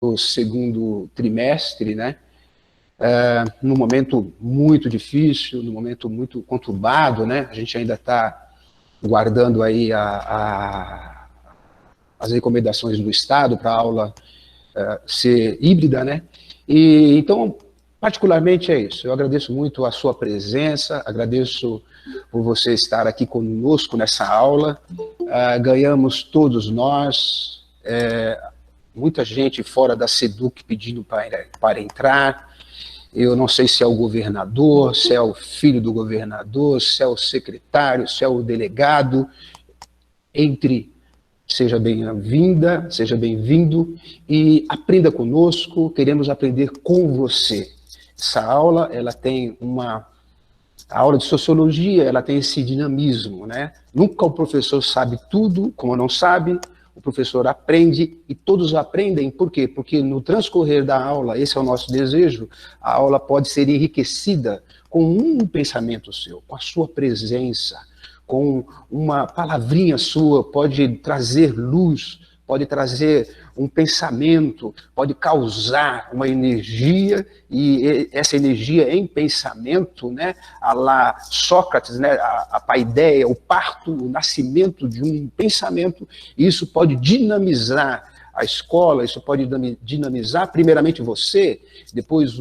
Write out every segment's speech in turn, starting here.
o segundo trimestre, né? Num momento muito difícil, num momento muito conturbado, né? A gente ainda está guardando aí as recomendações do Estado para a aula ser híbrida, né? E então, particularmente é isso. Eu agradeço muito a sua presença, agradeço por você estar aqui conosco nessa aula. Ganhamos todos nós, muita gente fora da SEDUC pedindo para entrar. Eu não sei se é o governador, se é o filho do governador, se é o secretário, se é o delegado. Entre, seja bem-vinda, seja bem-vindo e aprenda conosco, queremos aprender com você. Essa aula, ela tem a aula de sociologia, ela tem esse dinamismo, né? Nunca o professor sabe tudo, como não sabe, o professor aprende e todos aprendem. Por quê? Porque no transcorrer da aula, esse é o nosso desejo, a aula pode ser enriquecida com um pensamento seu, com a sua presença, com uma palavrinha sua, pode trazer luz, pode trazer um pensamento, pode causar uma energia, e essa energia em pensamento, né, a lá Sócrates, né, a paideia, o parto, o nascimento de um pensamento, isso pode dinamizar a escola, isso pode dinamizar primeiramente você, depois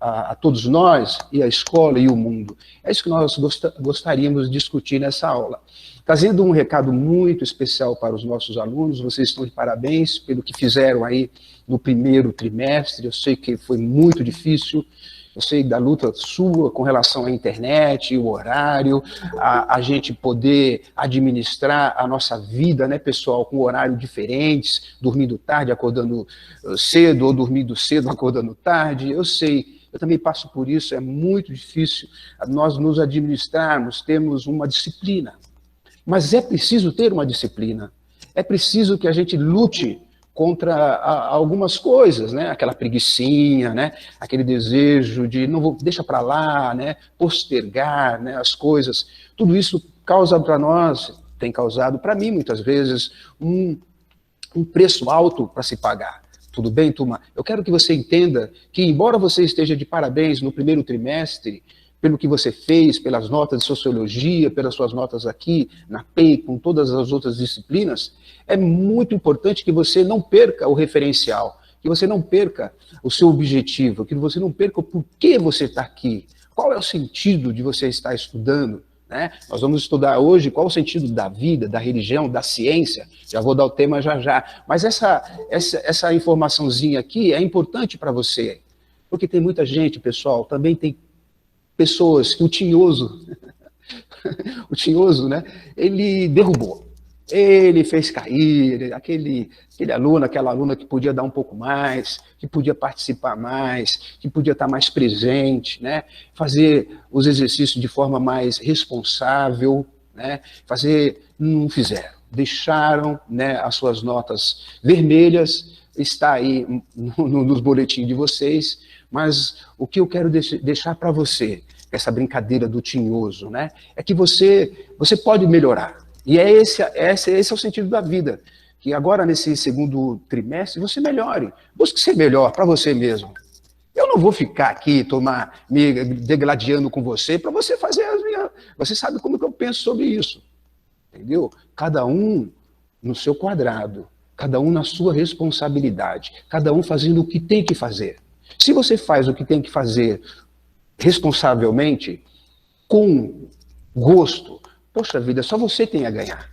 a todos nós, e a escola e o mundo. É isso que nós gostaríamos de discutir nessa aula. Trazendo um recado muito especial para os nossos alunos, vocês estão de parabéns pelo que fizeram aí no primeiro trimestre. Eu sei que foi muito difícil, eu sei da luta sua com relação à internet, o horário, a gente poder administrar a nossa vida, né, pessoal, com horários diferentes, dormindo tarde, acordando cedo, ou dormindo cedo, acordando tarde. Eu sei, eu também passo por isso, é muito difícil nós nos administrarmos, temos uma disciplina. Mas é preciso ter uma disciplina, é preciso que a gente lute contra algumas coisas, né? Aquela preguicinha, né? Aquele desejo de não vou, deixa para lá, né? Postergar, né? As coisas. Tudo isso causa para nós, tem causado para mim muitas vezes um preço alto para se pagar. Tudo bem, turma? Eu quero que você entenda que, embora você esteja de parabéns no primeiro trimestre, pelo que você fez, pelas notas de sociologia, pelas suas notas aqui na PEI, com todas as outras disciplinas, é muito importante que você não perca o referencial, que você não perca o seu objetivo, que você não perca o porquê você está aqui, qual é o sentido de você estar estudando, né? Nós vamos estudar hoje qual é o sentido da vida, da religião, da ciência, já vou dar o tema já, mas essa informaçãozinha aqui é importante para você, porque tem muita gente, pessoal, também tem pessoas que o tinhoso, né, ele derrubou, ele fez cair, aquele aluno, aquela aluna que podia dar um pouco mais, que podia participar mais, que podia estar mais presente, né, fazer os exercícios de forma mais responsável, né, não fizeram, deixaram, né, as suas notas vermelhas, está aí nos boletins de vocês, mas o que eu quero deixar para você, essa brincadeira do tinhoso, né, é que você pode melhorar. E esse é o sentido da vida, que agora nesse segundo trimestre você melhore, busque ser melhor para você mesmo. Eu não vou ficar aqui, me degladiando com você para você fazer as minhas... Você sabe como que eu penso sobre isso, entendeu? Cada um no seu quadrado, cada um na sua responsabilidade, cada um fazendo o que tem que fazer. Se você faz o que tem que fazer responsavelmente, com gosto, poxa vida, só você tem a ganhar.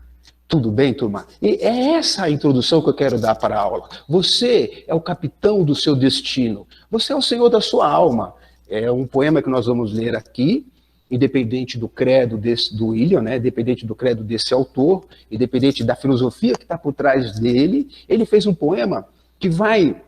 Tudo bem, turma? E é essa a introdução que eu quero dar para a aula. Você é o capitão do seu destino. Você é o senhor da sua alma. É um poema que nós vamos ler aqui, independente do credo do William, né? Independente do credo desse autor, independente da filosofia que está por trás dele, ele fez um poema que vai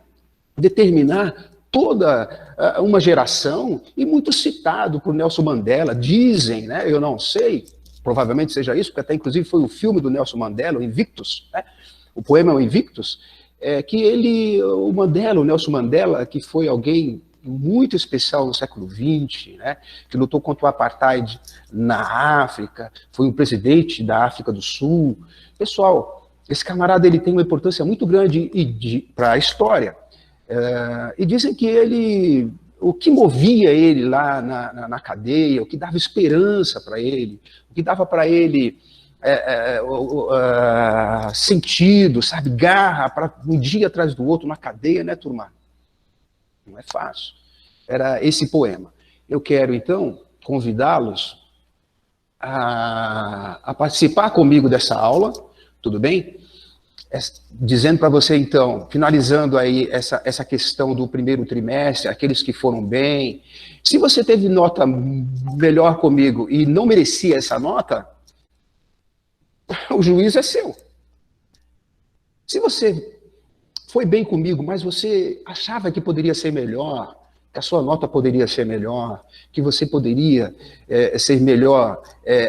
determinar toda uma geração, e muito citado por Nelson Mandela, dizem, né? Eu não sei, provavelmente seja isso, porque até inclusive foi o filme do Nelson Mandela, o Invictus, né? O poema é o Invictus, que o Nelson Mandela, que foi alguém muito especial no século XX, né, que lutou contra o apartheid na África, foi um presidente da África do Sul. Pessoal, Esse camarada ele tem uma importância muito grande para a história. E dizem que ele, o que movia ele lá na cadeia, o que dava esperança para ele, o que dava para ele sentido, sabe, garra para um dia atrás do outro na cadeia, né, turma? Não é fácil. Era esse poema. Eu quero, então, convidá-los a participar comigo dessa aula, tudo bem? Dizendo para você, então, finalizando aí essa questão do primeiro trimestre, aqueles que foram bem. Se você teve nota melhor comigo e não merecia essa nota, o juízo é seu. Se você foi bem comigo, mas você achava que poderia ser melhor, que a sua nota poderia ser melhor, que você poderia ser melhor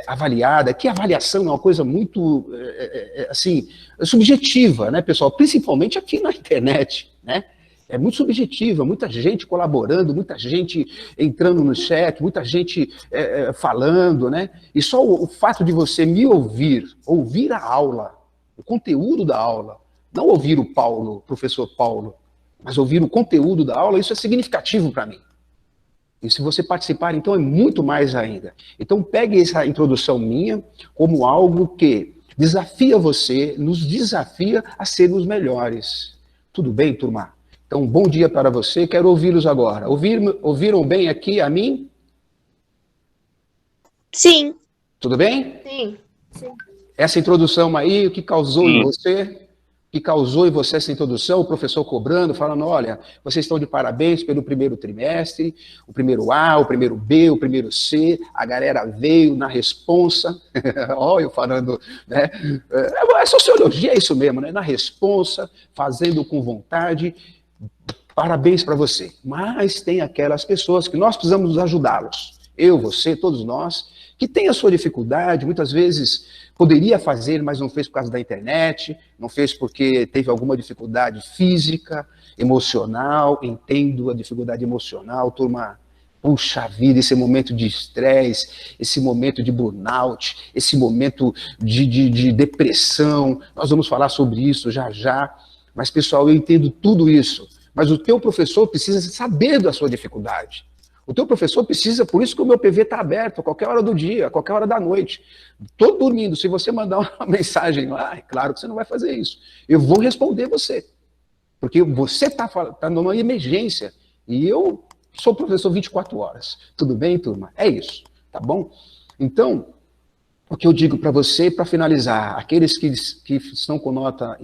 avaliada, que a avaliação é uma coisa muito, assim, subjetiva, né, pessoal? Principalmente aqui na internet, né? É muito subjetiva, muita gente colaborando, muita gente entrando no chat, muita gente falando, né? E só o fato de você me ouvir a aula, o conteúdo da aula, não ouvir o Paulo, o professor Paulo, mas ouvir o conteúdo da aula, isso é significativo para mim. E se você participar, então, é muito mais ainda. Então, pegue essa introdução minha como algo que desafia você, nos desafia a sermos melhores. Tudo bem, turma? Então, bom dia para você, quero ouvi-los agora. Ouviram bem aqui a mim? Sim. Tudo bem? Sim. Essa introdução aí, o que causou em você? Que causou em você essa introdução, o professor cobrando, falando, olha, vocês estão de parabéns pelo primeiro trimestre, o primeiro A, o primeiro B, o primeiro C, a galera veio na responsa, olha eu falando, né, sociologia é isso mesmo, né, na responsa, fazendo com vontade, parabéns para você. Mas tem aquelas pessoas que nós precisamos ajudá-los, eu, você, todos nós, que tem a sua dificuldade, muitas vezes poderia fazer, mas não fez por causa da internet, não fez porque teve alguma dificuldade física, emocional, entendo a dificuldade emocional, turma, puxa vida, esse momento de estresse, esse momento de burnout, esse momento de depressão, nós vamos falar sobre isso já já, mas pessoal, eu entendo tudo isso, mas o teu professor precisa saber da sua dificuldade. O teu professor precisa, por isso que o meu PV está aberto a qualquer hora do dia, a qualquer hora da noite. Estou dormindo, se você mandar uma mensagem lá, é claro que você não vai fazer isso. Eu vou responder você, porque você está numa emergência e eu sou professor 24 horas. Tudo bem, turma? É isso, tá bom? Então, o que eu digo para você, para finalizar, aqueles que estão com nota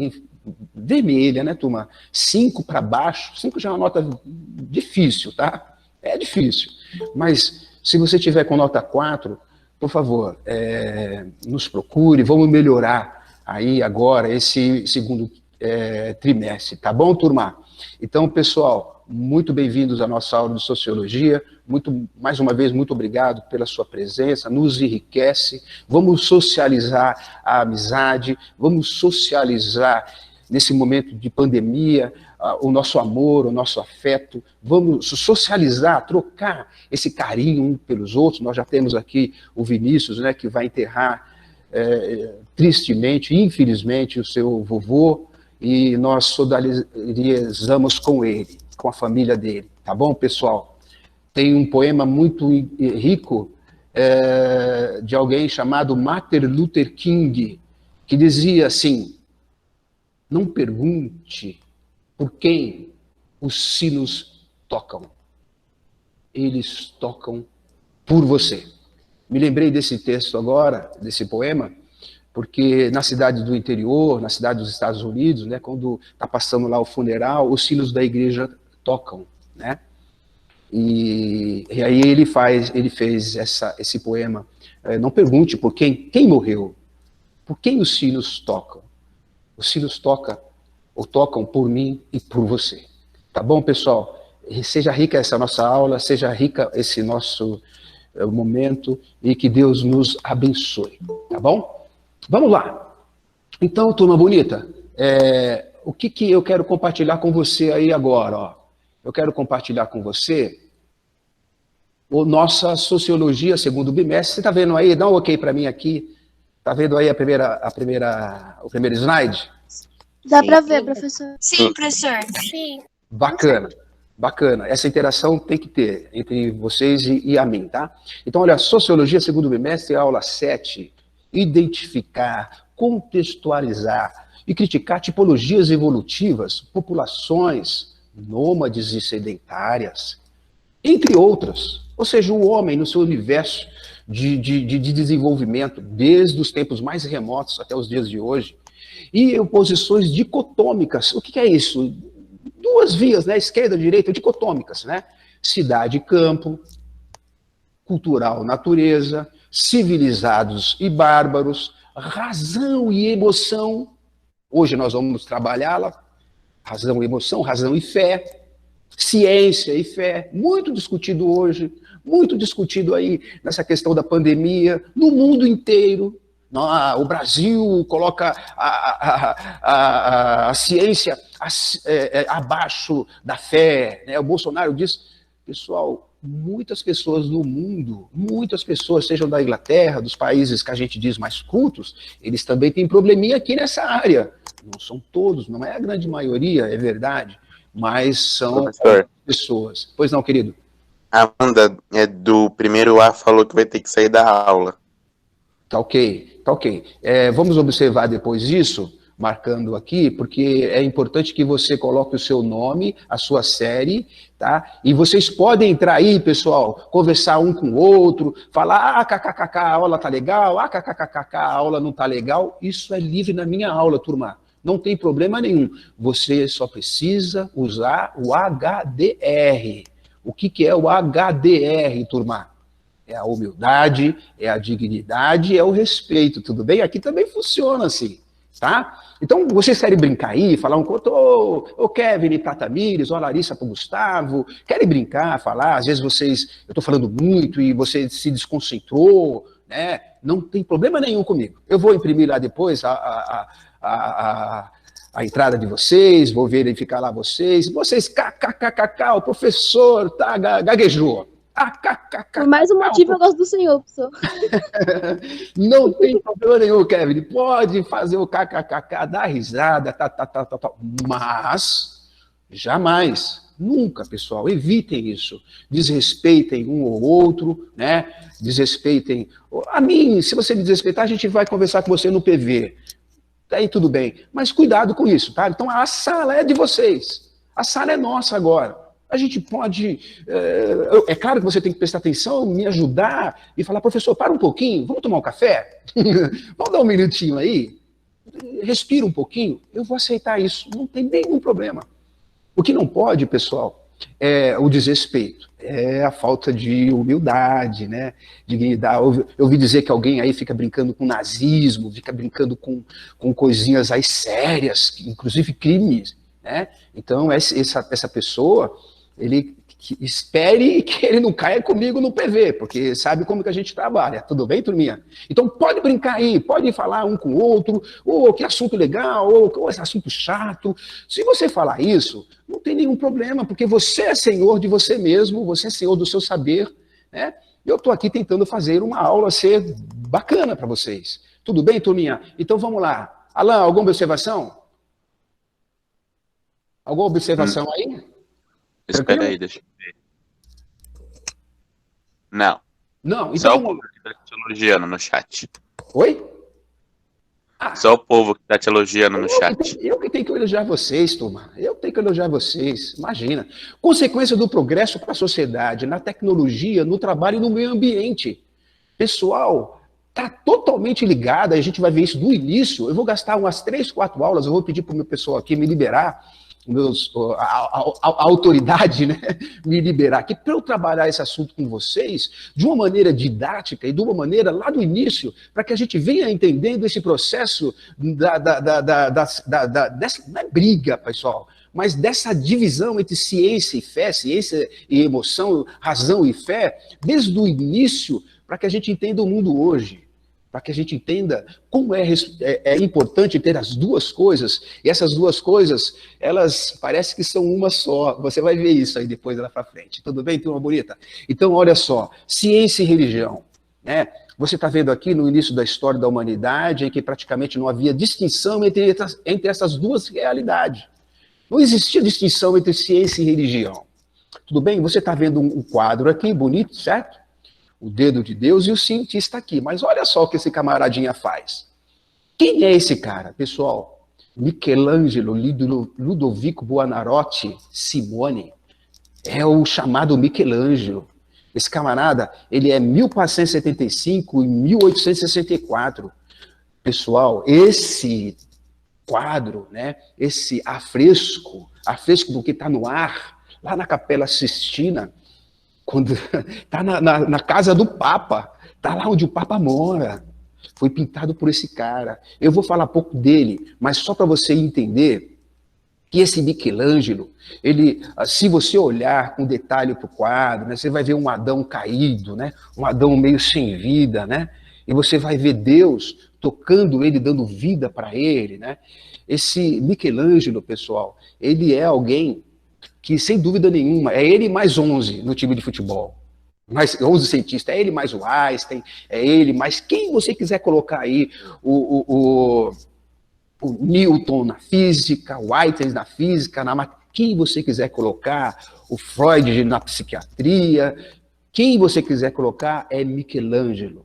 vermelha, né, turma? 5 para baixo, 5 já é uma nota difícil, tá? É difícil, mas se você tiver com nota 4, por favor, nos procure, vamos melhorar aí agora esse segundo trimestre, tá bom, turma? Então, pessoal, muito bem-vindos à nossa aula de Sociologia, mais uma vez, muito obrigado pela sua presença, nos enriquece, vamos socializar a amizade, vamos socializar nesse momento de pandemia, o nosso amor, o nosso afeto, vamos socializar, trocar esse carinho uns pelos outros. Nós já temos aqui o Vinícius, né, que vai enterrar tristemente, infelizmente, o seu vovô, e nós solidarizamos com ele, com a família dele, tá bom, pessoal? Tem um poema muito rico de alguém chamado Martin Luther King, que dizia assim: não pergunte por quem os sinos tocam. Eles tocam por você. Me lembrei desse texto agora, desse poema, porque na cidade do interior, na cidade dos Estados Unidos, né, quando está passando lá o funeral, os sinos da igreja tocam, né? E aí ele fez esse poema. Não pergunte por quem morreu, por quem os sinos tocam. Os sinos tocam por mim e por você. Tá bom, pessoal? Seja rica essa nossa aula, seja rica esse nosso momento e que Deus nos abençoe. Tá bom? Vamos lá. Então, turma bonita, o que eu quero compartilhar com você aí agora? Ó? Eu quero compartilhar com você a nossa Sociologia segundo bimestre. Você está vendo aí? Dá um ok para mim aqui. Tá vendo aí o primeiro slide? Dá para ver, professor? Sim, professor. Sim. Bacana, bacana. Essa interação tem que ter entre vocês e a mim, tá? Então, olha, Sociologia, segundo bimestre, aula 7. Identificar, contextualizar e criticar tipologias evolutivas, populações nômades e sedentárias, entre outras. Ou seja, o homem no seu universo de desenvolvimento, desde os tempos mais remotos até os dias de hoje, e oposições dicotômicas. O que é isso? Duas vias, né? Esquerda e direita, dicotômicas, né? Cidade e campo, cultural, natureza, civilizados e bárbaros, razão e emoção. Hoje nós vamos trabalhá-la, razão e emoção, razão e fé, ciência e fé, muito discutido hoje, muito discutido aí nessa questão da pandemia, no mundo inteiro. O Brasil coloca a ciência abaixo da fé, né? O Bolsonaro diz, pessoal, muitas pessoas no mundo, muitas pessoas, sejam da Inglaterra, dos países que a gente diz mais cultos, eles também têm probleminha aqui nessa área. Não são todos, não é a grande maioria, é verdade, mas são pessoas. Pois não, querido? A Amanda, do primeiro A, falou que vai ter que sair da aula. Tá ok, tá ok. Vamos observar depois isso, marcando aqui, porque é importante que você coloque o seu nome, a sua série, tá? E vocês podem entrar aí, pessoal, conversar um com o outro, falar, kkkk, a aula tá legal, kkkk, a aula não tá legal. Isso é livre na minha aula, turma. Não tem problema nenhum. Você só precisa usar o HDR. O que é o HDR, turma? É a humildade, é a dignidade, é o respeito, tudo bem? Aqui também funciona assim, tá? Então, vocês querem brincar aí, falar um pouco, ô Kevin para Tamires, ô Larissa para Gustavo, querem brincar, falar, às vezes eu estou falando muito e você se desconcentrou, né? Não tem problema nenhum comigo. Eu vou imprimir lá depois a entrada de vocês, vou verificar lá vocês, kkkk, o professor tá, gaguejou. Por mais um motivo eu gosto do senhor, professor. Não tem problema nenhum, Kevin. Pode fazer o kkkk, dar risada, mas jamais, nunca, pessoal, evitem isso. Desrespeitem um ou outro, né? Desrespeitem a mim. Se você me desrespeitar, a gente vai conversar com você no PV. Aí tudo bem. Mas cuidado com isso, tá? Então a sala é de vocês. A sala é nossa agora. A gente pode... É claro que você tem que prestar atenção, me ajudar e falar, professor, para um pouquinho, vamos tomar um café? Vamos dar um minutinho aí? Respira um pouquinho. Eu vou aceitar isso, não tem nenhum problema. O que não pode, pessoal, é o desrespeito, é a falta de humildade, né? Dignidade. Eu ouvi dizer que alguém aí fica brincando com nazismo, fica brincando com coisinhas aí sérias, inclusive crimes, né? Então, essa pessoa... ele espere que ele não caia comigo no PV, porque sabe como que a gente trabalha, tudo bem, turminha? Então pode brincar aí, pode falar um com o outro, que assunto legal, ou esse assunto chato. Se você falar isso, não tem nenhum problema, porque você é senhor de você mesmo, você é senhor do seu saber, né? Eu estou aqui tentando fazer uma aula ser bacana para vocês. Tudo bem, turminha? Então vamos lá. Alan, alguma observação? Alguma observação aí? Espera aí, deixa eu ver. Não. Não, Só então... o povo que está te elogiando no chat. Oi? Só o povo que está te elogiando no chat. Eu que tenho que elogiar vocês, turma. Eu tenho que elogiar vocês. Imagina. Consequência do progresso para a sociedade, na tecnologia, no trabalho e no meio ambiente. Pessoal, está totalmente ligado. A gente vai ver isso do início. Eu vou gastar umas 3, 4 aulas. Eu vou pedir para o meu pessoal aqui me liberar. A autoridade, né, me liberar aqui para eu trabalhar esse assunto com vocês de uma maneira didática e de uma maneira lá do início, para que a gente venha entendendo esse processo dessa, não é briga, pessoal, mas dessa divisão entre ciência e fé, ciência e emoção, razão e fé, desde o início, para que a gente entenda o mundo hoje. Para que a gente entenda como é importante ter as duas coisas, e essas duas coisas, elas parecem que são uma só, você vai ver isso aí depois lá para frente, tudo bem, turma bonita? Então, olha só, ciência e religião, né? Você está vendo aqui no início da história da humanidade, em que praticamente não havia distinção entre essas duas realidades. Não existia distinção entre ciência e religião. Tudo bem? Você está vendo um quadro aqui, bonito, certo? O dedo de Deus e o cientista aqui. Mas olha só o que esse camaradinha faz. Quem é esse cara, pessoal? Michelangelo Ludovico Buonarroti Simone. É o chamado Michelangelo. Esse camarada, ele é 1475 e 1864. Pessoal, esse quadro, né, esse afresco porque está no ar, lá na Capela Sistina, quando está na casa do Papa, está lá onde o Papa mora. Foi pintado por esse cara. Eu vou falar pouco dele, mas só para você entender que esse Michelangelo, ele, se você olhar com detalhe para o quadro, né, você vai ver um Adão caído, né, um Adão meio sem vida, né, e você vai ver Deus tocando ele, dando vida para ele, né. Esse Michelangelo, pessoal, ele é alguém que, sem dúvida nenhuma, é ele mais 11 no time de futebol. Mais 11 cientistas, é ele mais o Einstein, é ele mais quem você quiser colocar aí, o Newton na física, o Einstein na física, quem você quiser colocar, o Freud na psiquiatria, quem você quiser colocar é Michelangelo.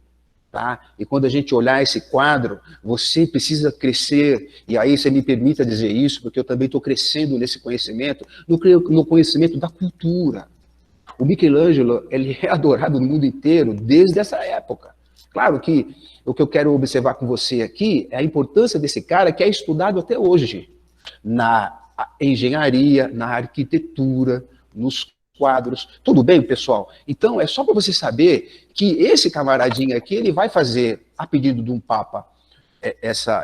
Tá? E quando a gente olhar esse quadro, você precisa crescer, e aí você me permita dizer isso, porque eu também estou crescendo nesse conhecimento, no conhecimento da cultura. O Michelangelo, ele é adorado no mundo inteiro desde essa época. Claro que o que eu quero observar com você aqui é a importância desse cara que é estudado até hoje na engenharia, na arquitetura, nos quadros. Tudo bem, pessoal? Então, é só para você saber que esse camaradinho aqui, ele vai fazer, a pedido de um papa,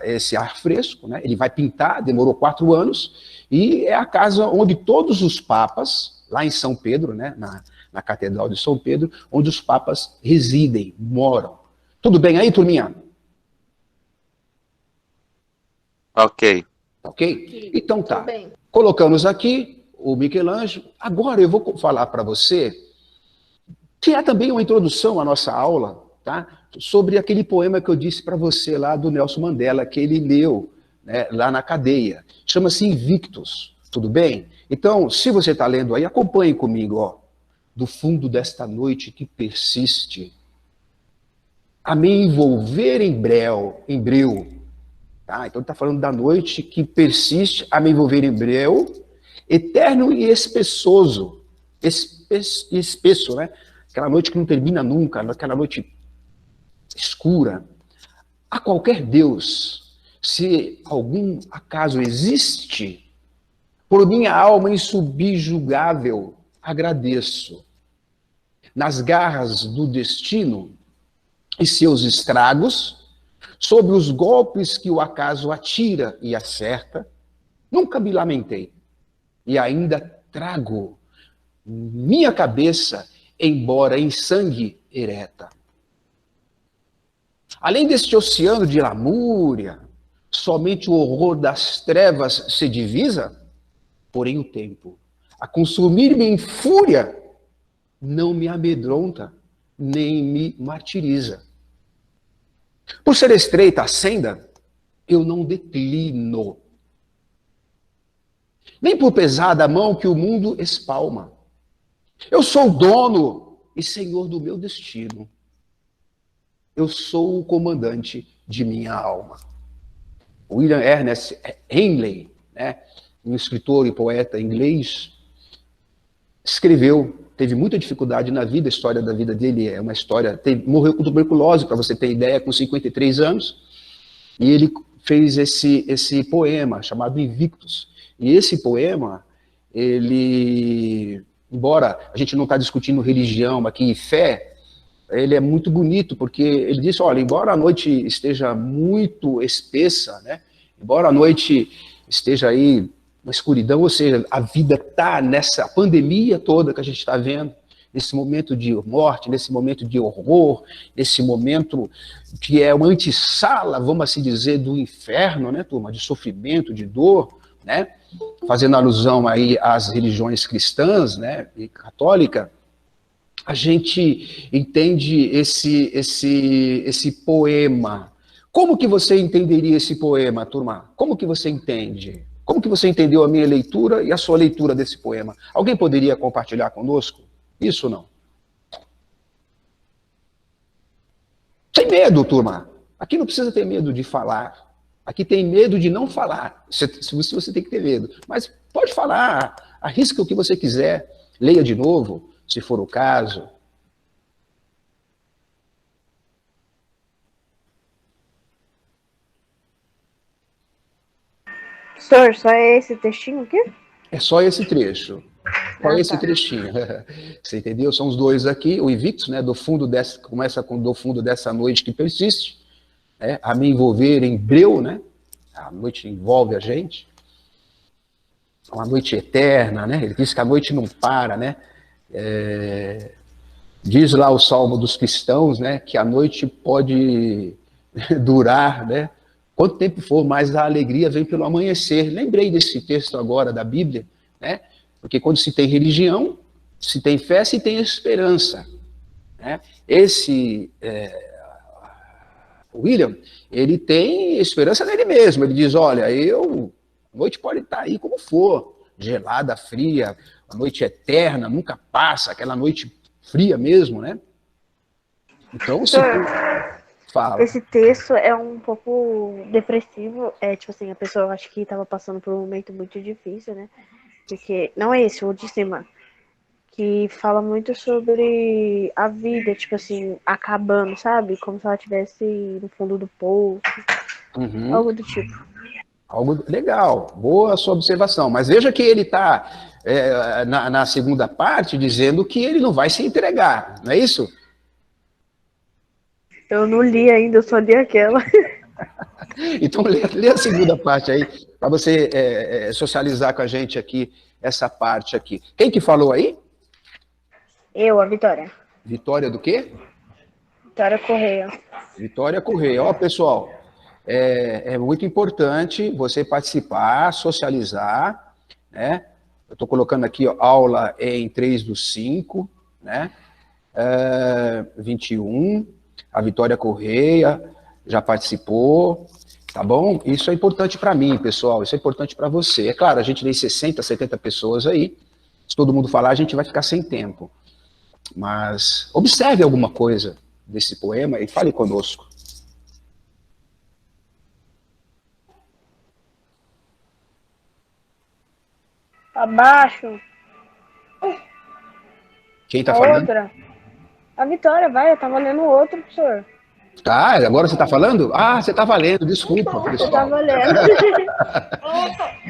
esse afresco, né? Ele vai pintar, demorou 4 anos, e é a casa onde todos os papas, lá em São Pedro, né? na Catedral de São Pedro, onde os papas residem, moram. Tudo bem aí, turminha? Ok. Ok? Então tá. Colocamos aqui o Michelangelo. Agora eu vou falar para você, que é também uma introdução à nossa aula, tá? Sobre aquele poema que eu disse para você lá do Nelson Mandela, que ele leu, né, lá na cadeia. Chama-se Invictus, tudo bem? Então, se você está lendo aí, acompanhe comigo, ó. Do fundo desta noite que persiste, a me envolver em breu. Tá? Então ele está falando da noite que persiste a me envolver em breu, eterno e espessoso. Espesso, né? Aquela noite que não termina nunca, aquela noite escura. A qualquer Deus, se algum acaso existe, por minha alma insubjugável, agradeço. Nas garras do destino e seus estragos, sob os golpes que o acaso atira e acerta, nunca me lamentei. E ainda trago minha cabeça, embora em sangue ereta. Além deste oceano de lamúria, somente o horror das trevas se divisa, porém o tempo, a consumir-me em fúria, não me amedronta, nem me martiriza. Por ser estreita a senda, eu não declino. Nem por pesada a mão que o mundo espalma. Eu sou dono e senhor do meu destino. Eu sou o comandante de minha alma. William Ernest Henley, né, um escritor e poeta inglês, escreveu, teve muita dificuldade na vida, a história da vida dele é uma história, morreu com tuberculose, para você ter ideia, com 53 anos, e ele fez esse poema chamado Invictus. E esse poema, ele, embora a gente não está discutindo religião aqui e fé, ele é muito bonito, porque ele diz, olha, embora a noite esteja muito espessa, né, embora a noite esteja aí uma escuridão, ou seja, a vida está nessa pandemia toda que a gente está vendo, nesse momento de morte, nesse momento de horror, nesse momento que é uma antessala, vamos assim dizer, do inferno, né, turma, de sofrimento, de dor, né, fazendo alusão aí às religiões cristãs, né, e católica. a gente entende esse poema? Como que você entenderia esse poema, turma? Como que você entende? Como que você entendeu a minha leitura e a sua leitura desse poema? Alguém poderia compartilhar conosco? Isso ou não? Sem medo, turma. Aqui não precisa ter medo de falar. Aqui tem medo de não falar. Se você tem que ter medo. Mas pode falar. Arrisca o que você quiser. Leia de novo, se for o caso. Professor, só é esse textinho aqui? É só esse trecho. Só esse trechinho. Você entendeu? São os dois aqui. O Invictus, né, começa com do fundo dessa noite que persiste, né, a me envolver em breu, né? A noite envolve a gente. Uma noite eterna, né? Ele diz que a noite não para, né? Diz lá o Salmo dos Cristãos, né, que a noite pode durar, né? Quanto tempo for, mas a alegria vem pelo amanhecer. Lembrei desse texto agora da Bíblia, né? Porque quando se tem religião, se tem fé, se tem esperança, né? William, ele tem esperança nele mesmo. Ele diz, olha, a noite pode estar aí como for, gelada, fria, a noite eterna, nunca passa, aquela noite fria mesmo, né? Então, se fala. Esse texto é um pouco depressivo. Tipo assim, a pessoa acho que estava passando por um momento muito difícil, né? Porque não é esse, o de cima. Que fala muito sobre a vida, tipo assim, acabando, sabe? Como se ela estivesse no fundo do poço. Algo do tipo. Algo legal, boa a sua observação. Mas veja que ele está na segunda parte dizendo que ele não vai se entregar, não é isso? Eu não li ainda, eu só li aquela. Então lê a segunda parte aí, para você socializar com a gente aqui, essa parte aqui. Quem que falou aí? Eu, a Vitória. Vitória do quê? Vitória Correia. Vitória Correia. Ó, pessoal, é muito importante você participar, socializar, né? Eu estou colocando aqui, ó, aula em 3/5, né? 21, a Vitória Correia já participou, tá bom? Isso é importante para mim, pessoal, isso é importante para você. É claro, a gente tem 60, 70 pessoas aí, se todo mundo falar, a gente vai ficar sem tempo. Mas observe alguma coisa desse poema e fale conosco. Abaixo. Quem tá falando? Outra. A Vitória, vai, eu tava lendo outro, professor. Tá, agora você tá falando? Ah, você tá valendo, desculpa, pessoal. Eu tava lendo.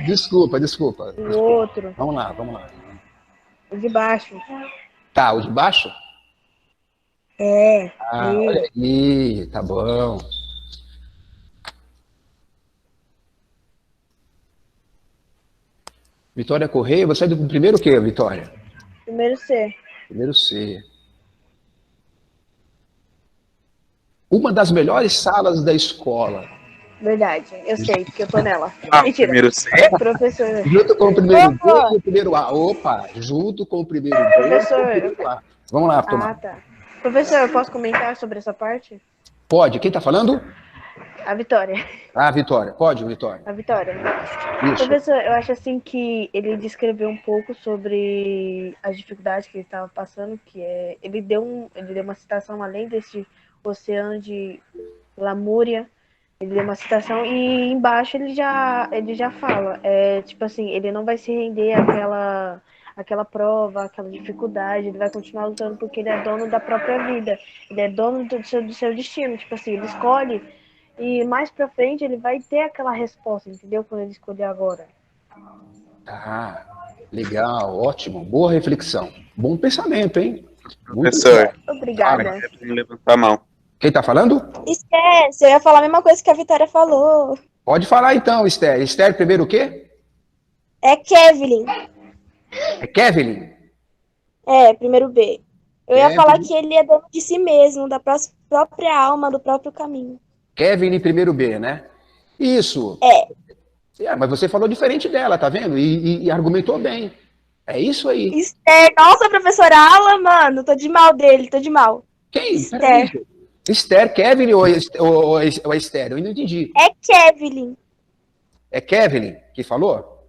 Desculpa. O outro. Vamos lá. O de baixo. Tá, o de baixo? Olha aí, tá bom. Vitória Correia, você é do primeiro o quê, Vitória? Primeiro C. Primeiro C. Uma das melhores salas da escola. Verdade, eu sei, porque eu tô nela. Mentira. Primeiro C? Professor. Junto com o primeiro B Opa! e o primeiro A. Opa, junto com o primeiro B Professor. e o primeiro A. Vamos lá, Tomás. Tá. Professor, eu posso comentar sobre essa parte? Pode. Quem tá falando? A Vitória. Ah, Vitória. Pode, Vitória. A Vitória. Isso. Professor, eu acho assim que ele descreveu um pouco sobre as dificuldades que ele estava passando, que ele deu uma citação além desse oceano de lamúria, ele deu uma citação e embaixo ele já fala, tipo assim, ele não vai se render àquela prova, àquela dificuldade, ele vai continuar lutando porque ele é dono da própria vida, ele é dono do seu destino, tipo assim, ele escolhe e mais pra frente ele vai ter aquela resposta, entendeu? Quando ele escolher agora. Ah, legal, ótimo, boa reflexão. Bom pensamento, hein? Professor. Obrigada. Levantar a mão. Quem tá falando? Esquece, eu ia falar a mesma coisa que a Vitória falou. Pode falar então, Esther. Esther, primeiro o quê? É Kevin. É Kevin? Primeiro B. Eu ia falar que ele é dono de si mesmo, da própria alma, do próprio caminho. Kevin em primeiro B, né? Isso. Mas você falou diferente dela, tá vendo? E argumentou bem. É isso aí. Esther, nossa, professora Aula, mano, tô de mal dele, tô de mal. Quem? Esther. Peraí. Esther, Kevin ou é Esther? Eu não entendi. É Kevin. É Kevin que falou?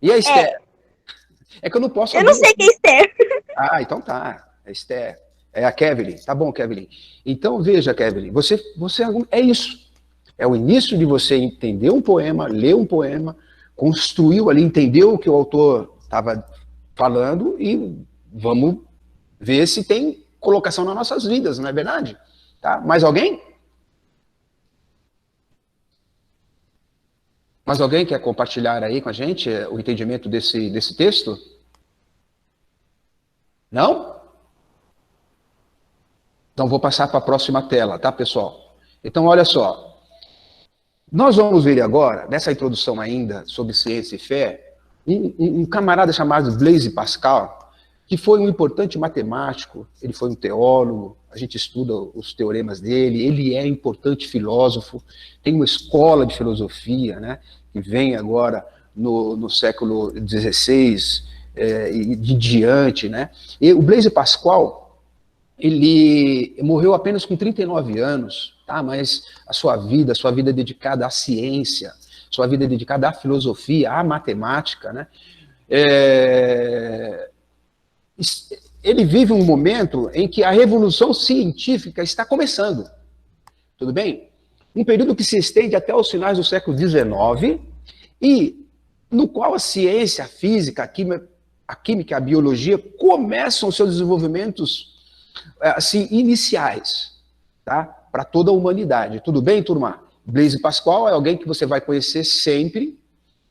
E a Esther? É que eu não posso... Eu não sei quem é Esther. Ah, então tá. É Esther. É a Kevin. Tá bom, Kevin. Então, veja, Kevin, você é isso. É o início de você entender um poema, ler um poema, construiu ali, entendeu o que o autor estava falando e vamos ver se tem colocação nas nossas vidas, não é verdade? Tá? Mais alguém? Mais alguém quer compartilhar aí com a gente o entendimento desse texto? Não? Então vou passar para a próxima tela, tá, pessoal? Então, olha só. Nós vamos ver agora, nessa introdução ainda sobre ciência e fé, um camarada chamado Blaise Pascal, que foi um importante matemático, ele foi um teólogo, a gente estuda os teoremas dele, ele é importante filósofo, tem uma escola de filosofia, né, que vem agora no século XVI e de diante, né. E o Blaise Pascal, ele morreu apenas com 39 anos, tá? Mas a sua vida dedicada à ciência, sua vida dedicada à filosofia, à matemática, né? Ele vive um momento em que a revolução científica está começando, tudo bem? Um período que se estende até os finais do século XIX e no qual a ciência, a física, a química, a biologia começam seus desenvolvimentos assim, iniciais, tá? Para toda a humanidade. Tudo bem, turma? Blaise Pascal é alguém que você vai conhecer sempre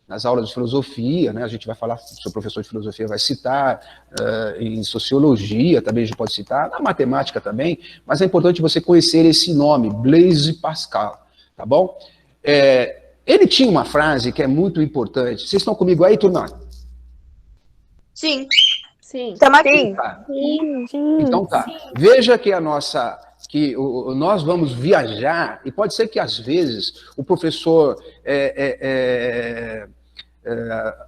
nas aulas de filosofia, né? A gente vai falar, o seu professor de filosofia vai citar, em sociologia também a gente pode citar, na matemática também, mas é importante você conhecer esse nome, Blaise Pascal, tá bom? Ele tinha uma frase que é muito importante. Vocês estão comigo aí, turma? Sim. Sim. Estamos aqui. Tá. Sim. Então tá. Veja que nós vamos viajar, e pode ser que às vezes o professor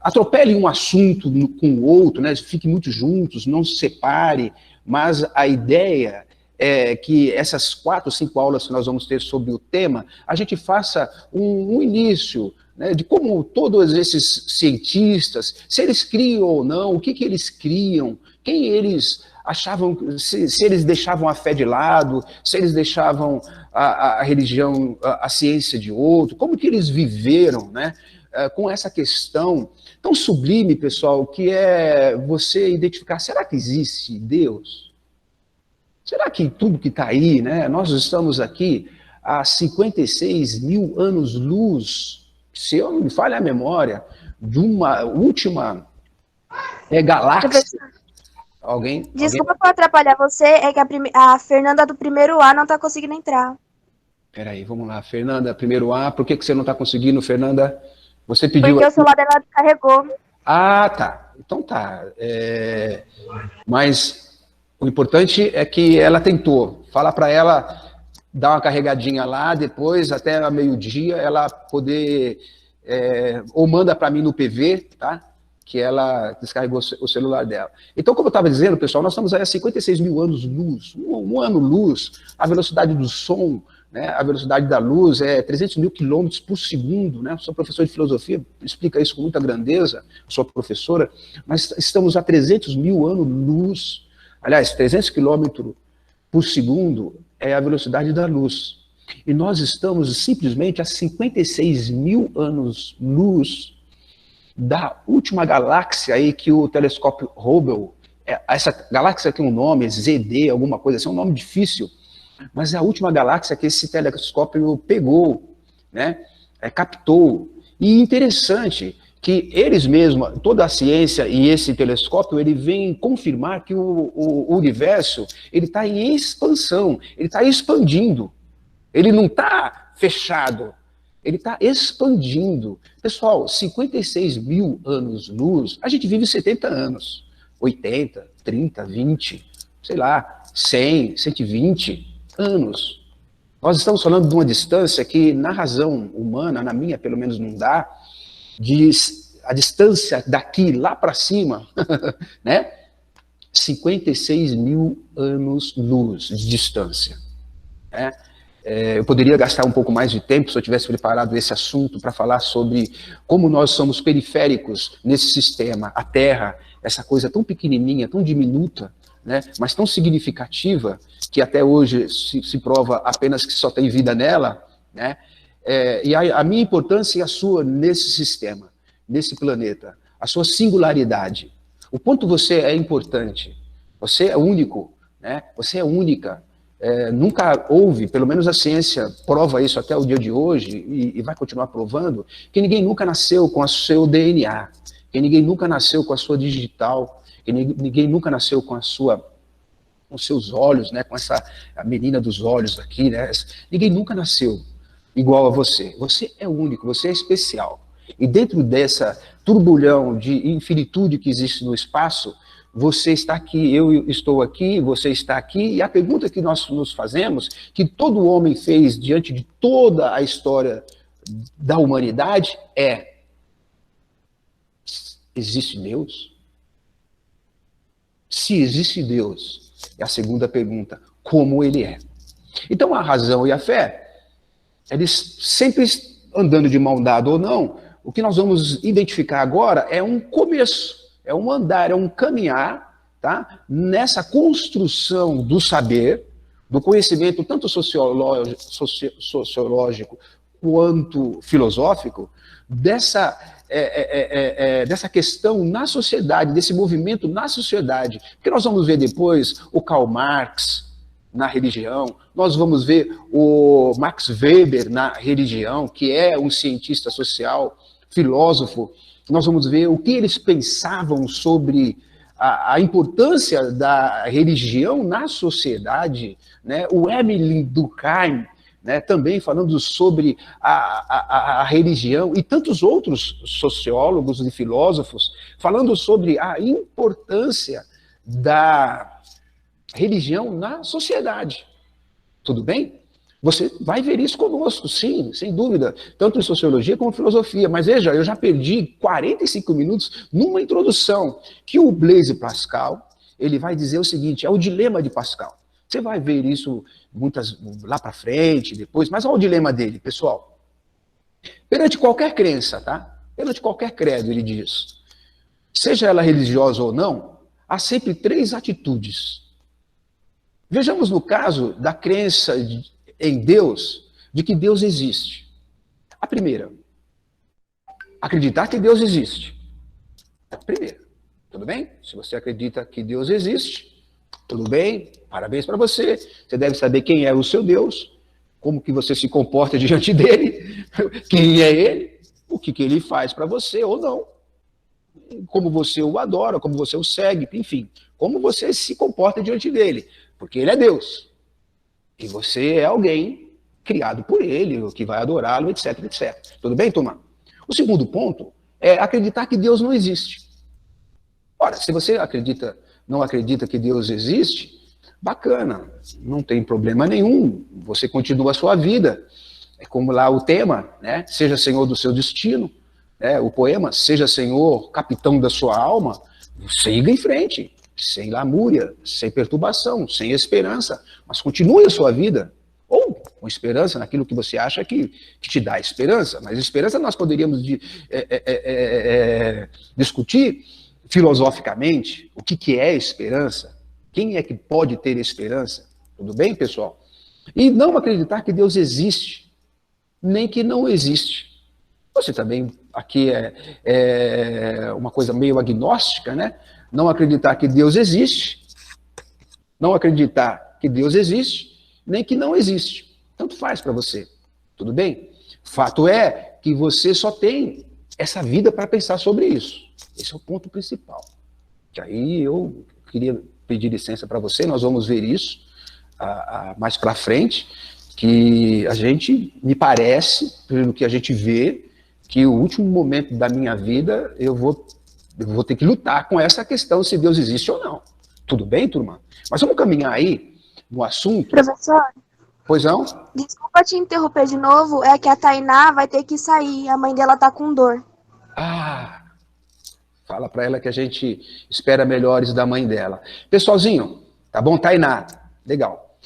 atropele um assunto com o outro, né? Fiquem muito juntos, não se separe, mas a ideia é que essas 4 ou 5 aulas que nós vamos ter sobre o tema, a gente faça um início, né, de como todos esses cientistas, se eles criam ou não, o que eles criam, quem eles achavam, se eles deixavam a fé de lado, se eles deixavam a religião, a ciência de outro, como que eles viveram, né, com essa questão tão sublime, pessoal, que é você identificar, será que existe Deus? Será que tudo que está aí, né, nós estamos aqui há 56 mil anos-luz, se eu não me falha a memória, de uma última galáxia. Desculpa por atrapalhar você, é que a Fernanda do primeiro A não está conseguindo entrar. Peraí, vamos lá, Fernanda, primeiro A, por que você não está conseguindo, Fernanda? Você pediu... Porque o celular dela descarregou. Ah, tá, então tá. Mas o importante é que ela tentou. Fala para ela dar uma carregadinha lá, depois, até meio-dia, ela poder... ou manda para mim no PV, tá? Que ela descarregou o celular dela. Então, como eu estava dizendo, pessoal, nós estamos aí a 56 mil anos-luz. Um ano-luz, a velocidade do som, né, a velocidade da luz é 300 mil quilômetros por segundo, né? Sou professor de filosofia, explica isso com muita grandeza, sou professora, mas estamos a 300 mil anos-luz. Aliás, 300 quilômetros por segundo é a velocidade da luz. E nós estamos simplesmente a 56 mil anos-luz da última galáxia aí que o telescópio Hubble, essa galáxia tem um nome, ZD, alguma coisa assim, é um nome difícil, mas é a última galáxia que esse telescópio pegou, né, captou. E interessante que eles mesmos, toda a ciência e esse telescópio, ele vem confirmar que o universo, ele está em expansão, ele está expandindo, ele não está fechado, ele está expandindo. Pessoal, 56 mil anos-luz, a gente vive 70 anos, 80, 30, 20, sei lá, 100, 120 anos. Nós estamos falando de uma distância que, na razão humana, na minha pelo menos não dá, de a distância daqui lá para cima, né? 56 mil anos-luz de distância. Né? Eu poderia gastar um pouco mais de tempo se eu tivesse preparado esse assunto para falar sobre como nós somos periféricos nesse sistema, a Terra, essa coisa tão pequenininha, tão diminuta, né? Mas tão significativa, que até hoje se prova apenas que só tem vida nela, né? E a minha importância e a sua nesse sistema, nesse planeta, a sua singularidade, o quanto você é importante, você é único, né? Você é única, nunca houve, pelo menos a ciência prova isso até o dia de hoje, e vai continuar provando, que ninguém nunca nasceu com o seu DNA, que ninguém nunca nasceu com a sua digital, que ninguém nunca nasceu com os seus olhos, né? Com a menina dos olhos aqui, né? Ninguém nunca nasceu igual a você. Você é único, você é especial. E dentro dessa turbulhão de infinitude que existe no espaço, você está aqui, eu estou aqui, você está aqui, e a pergunta que nós nos fazemos, que todo homem fez diante de toda a história da humanidade é: existe Deus? Se existe Deus, é a segunda pergunta, como ele é? Então a razão e a fé, eles sempre andando de mão dada ou não, o que nós vamos identificar agora é um começo, é um andar, é um caminhar, tá? Nessa construção do saber, do conhecimento tanto sociológico quanto filosófico, dessa questão na sociedade, desse movimento na sociedade. Porque nós vamos ver depois o Karl Marx na religião, nós vamos ver o Max Weber na religião, que é um cientista social, filósofo. Nós vamos ver o que eles pensavam sobre a importância da religião na sociedade, né? O Emile Durkheim, né, também falando sobre a religião, e tantos outros sociólogos e filósofos falando sobre a importância da religião na sociedade. Tudo bem? Você vai ver isso conosco, sim, sem dúvida, tanto em sociologia como em filosofia. Mas veja, eu já perdi 45 minutos numa introdução que o Blaise Pascal, ele vai dizer o seguinte, é o dilema de Pascal. Você vai ver isso lá para frente, depois, mas olha o dilema dele, pessoal. Perante qualquer crença, tá? Perante qualquer credo, ele diz, seja ela religiosa ou não, há sempre 3 atitudes. Vejamos no caso da crença em Deus, de que Deus existe. A primeira, acreditar que Deus existe. Primeira, tudo bem? Se você acredita que Deus existe, tudo bem, parabéns para você. Você deve saber quem é o seu Deus, como que você se comporta diante dele, quem é ele, o que ele faz para você ou não, como você o adora, como você o segue, enfim, como você se comporta diante dele, porque ele é Deus. E você é alguém criado por ele, que vai adorá-lo, etc, etc. Tudo bem, turma? O segundo ponto é acreditar que Deus não existe. Ora, se você não acredita que Deus existe, bacana, não tem problema nenhum, você continua a sua vida. É como lá o tema, né? Seja senhor do seu destino, né? O poema, seja senhor, capitão da sua alma, siga em frente, sem lamúria, sem perturbação, sem esperança, mas continue a sua vida, ou com esperança naquilo que você acha que te dá esperança, mas esperança nós poderíamos discutir filosoficamente o que é esperança, quem é que pode ter esperança, tudo bem, pessoal? E não acreditar que Deus existe, nem que não existe. Você também, aqui é uma coisa meio agnóstica, né? Não acreditar que Deus existe, não acreditar que Deus existe, nem que não existe. Tanto faz para você, tudo bem? Fato é que você só tem essa vida para pensar sobre isso. Esse é o ponto principal. Que aí eu queria pedir licença para você, nós vamos ver isso mais para frente, que a gente, me parece, pelo que a gente vê, que o último momento da minha vida eu vou ter que lutar com essa questão se Deus existe ou não. Tudo bem, turma? Mas vamos caminhar aí no assunto. Professor? Pois não? Desculpa te interromper de novo, é que a Tainá vai ter que sair, a mãe dela tá com dor. Ah, Fala para ela que a gente espera melhores da mãe dela. Pessoalzinho, tá bom? Tainá, legal.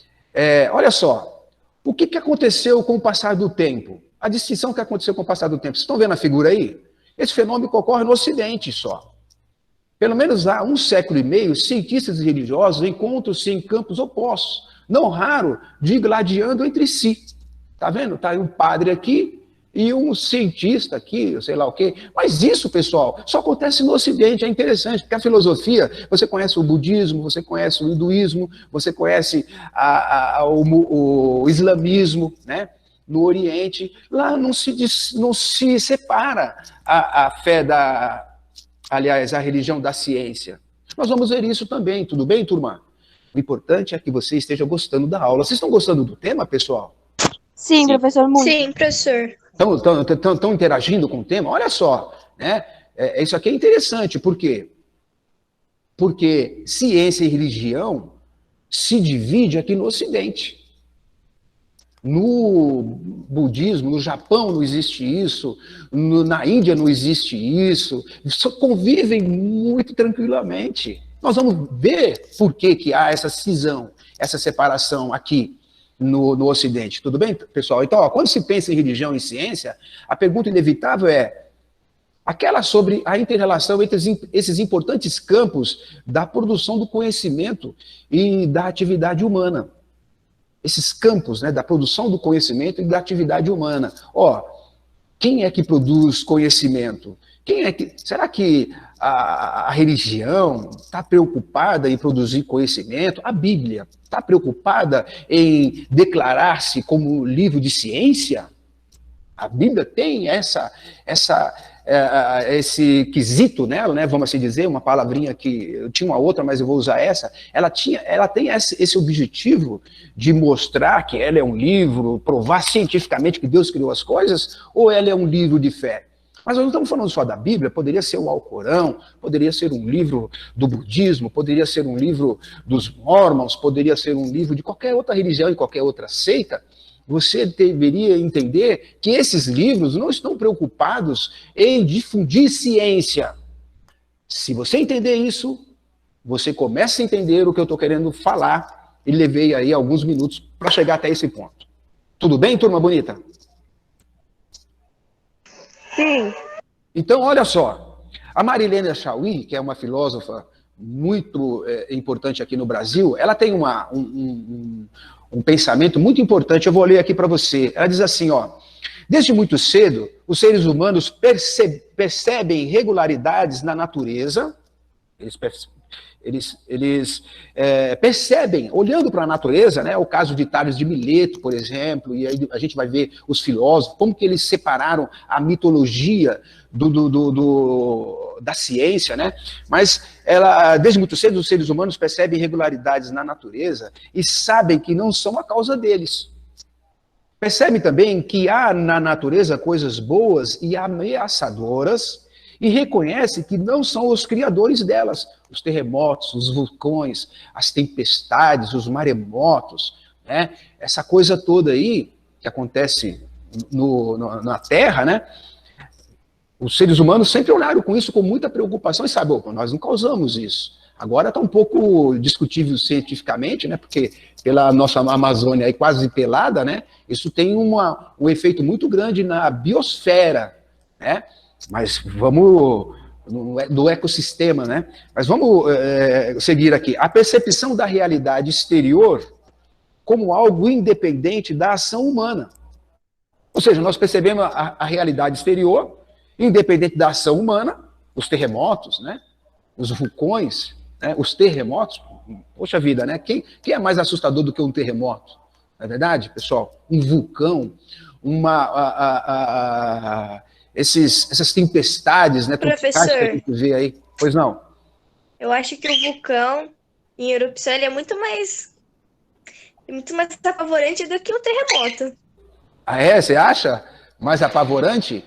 Olha só, o que aconteceu com o passar do tempo? A distinção que aconteceu com o passar do tempo. Vocês estão vendo a figura aí? Esse fenômeno ocorre no Ocidente só. Pelo menos há 1,5 séculos, cientistas e religiosos encontram-se em campos opostos, não raro, digladiando entre si. Tá vendo? Tá aí um padre aqui e um cientista aqui, sei lá o quê. Mas isso, pessoal, só acontece no Ocidente. É interessante, porque a filosofia, você conhece o budismo, você conhece o hinduísmo, você conhece o islamismo, né? No Oriente, lá não se separa a fé a religião da ciência. Nós vamos ver isso também, tudo bem, turma? O importante é que você esteja gostando da aula. Vocês estão gostando do tema, pessoal? Sim, professor, muito. Sim, professor. Estão interagindo com o tema? Olha só, né? Isso aqui é interessante, por quê? Porque ciência e religião se divide aqui no Ocidente. No budismo, no Japão não existe isso, na Índia não existe isso, só convivem muito tranquilamente. Nós vamos ver por que há essa cisão, essa separação aqui no Ocidente. Tudo bem, pessoal? Então, ó, quando se pensa em religião e ciência, a pergunta inevitável é aquela sobre a inter-relação entre esses importantes campos da produção do conhecimento e da atividade humana. Esses campos, né, da produção do conhecimento e da atividade humana. Ó, quem é que produz conhecimento? Será que a religião está preocupada em produzir conhecimento? A Bíblia está preocupada em declarar-se como livro de ciência? A Bíblia tem esse quesito nela, né, vamos assim dizer, uma palavrinha que eu tinha uma outra, mas eu vou usar essa. Ela tem esse objetivo de mostrar que ela é um livro, provar cientificamente que Deus criou as coisas, ou ela é um livro de fé? Mas nós não estamos falando só da Bíblia, poderia ser o Alcorão, poderia ser um livro do budismo, poderia ser um livro dos mormons, poderia ser um livro de qualquer outra religião e qualquer outra seita. Você deveria entender que esses livros não estão preocupados em difundir ciência. Se você entender isso, você começa a entender o que eu estou querendo falar, e levei aí alguns minutos para chegar até esse ponto. Tudo bem, turma bonita? Sim. Então, olha só, a Marilene Chauí, que é uma filósofa muito importante aqui no Brasil, ela tem um pensamento muito importante, eu vou ler aqui para você. Ela diz assim, ó: desde muito cedo, os seres humanos percebem regularidades na natureza, eles percebem, olhando para a natureza, né, o caso de Tales de Mileto, por exemplo, e aí a gente vai ver os filósofos, como que eles separaram a mitologia da ciência, né? Mas desde muito cedo os seres humanos percebem irregularidades na natureza e sabem que não são a causa deles. Percebem também que há na natureza coisas boas e ameaçadoras e reconhece que não são os criadores delas. Os terremotos, os vulcões, as tempestades, os maremotos, né? Essa coisa toda aí que acontece na Terra, né? Os seres humanos sempre olharam com isso com muita preocupação e sabem, opa, nós não causamos isso. Agora está um pouco discutível cientificamente, né? Porque pela nossa Amazônia aí quase pelada, né? Isso tem um efeito muito grande na biosfera, né? Mas vamos do ecossistema, né? Mas vamos seguir aqui. A percepção da realidade exterior como algo independente da ação humana. Ou seja, nós percebemos a realidade exterior independente da ação humana, os terremotos, né? Os vulcões, né? Os terremotos. Poxa vida, né? Quem é mais assustador do que um terremoto? Não é verdade, pessoal? Um vulcão, essas tempestades, né? Professor, que a gente vê aí. Pois não? Eu acho que o vulcão em erupção ele é muito mais apavorante do que o terremoto. Ah, você acha? Mais apavorante?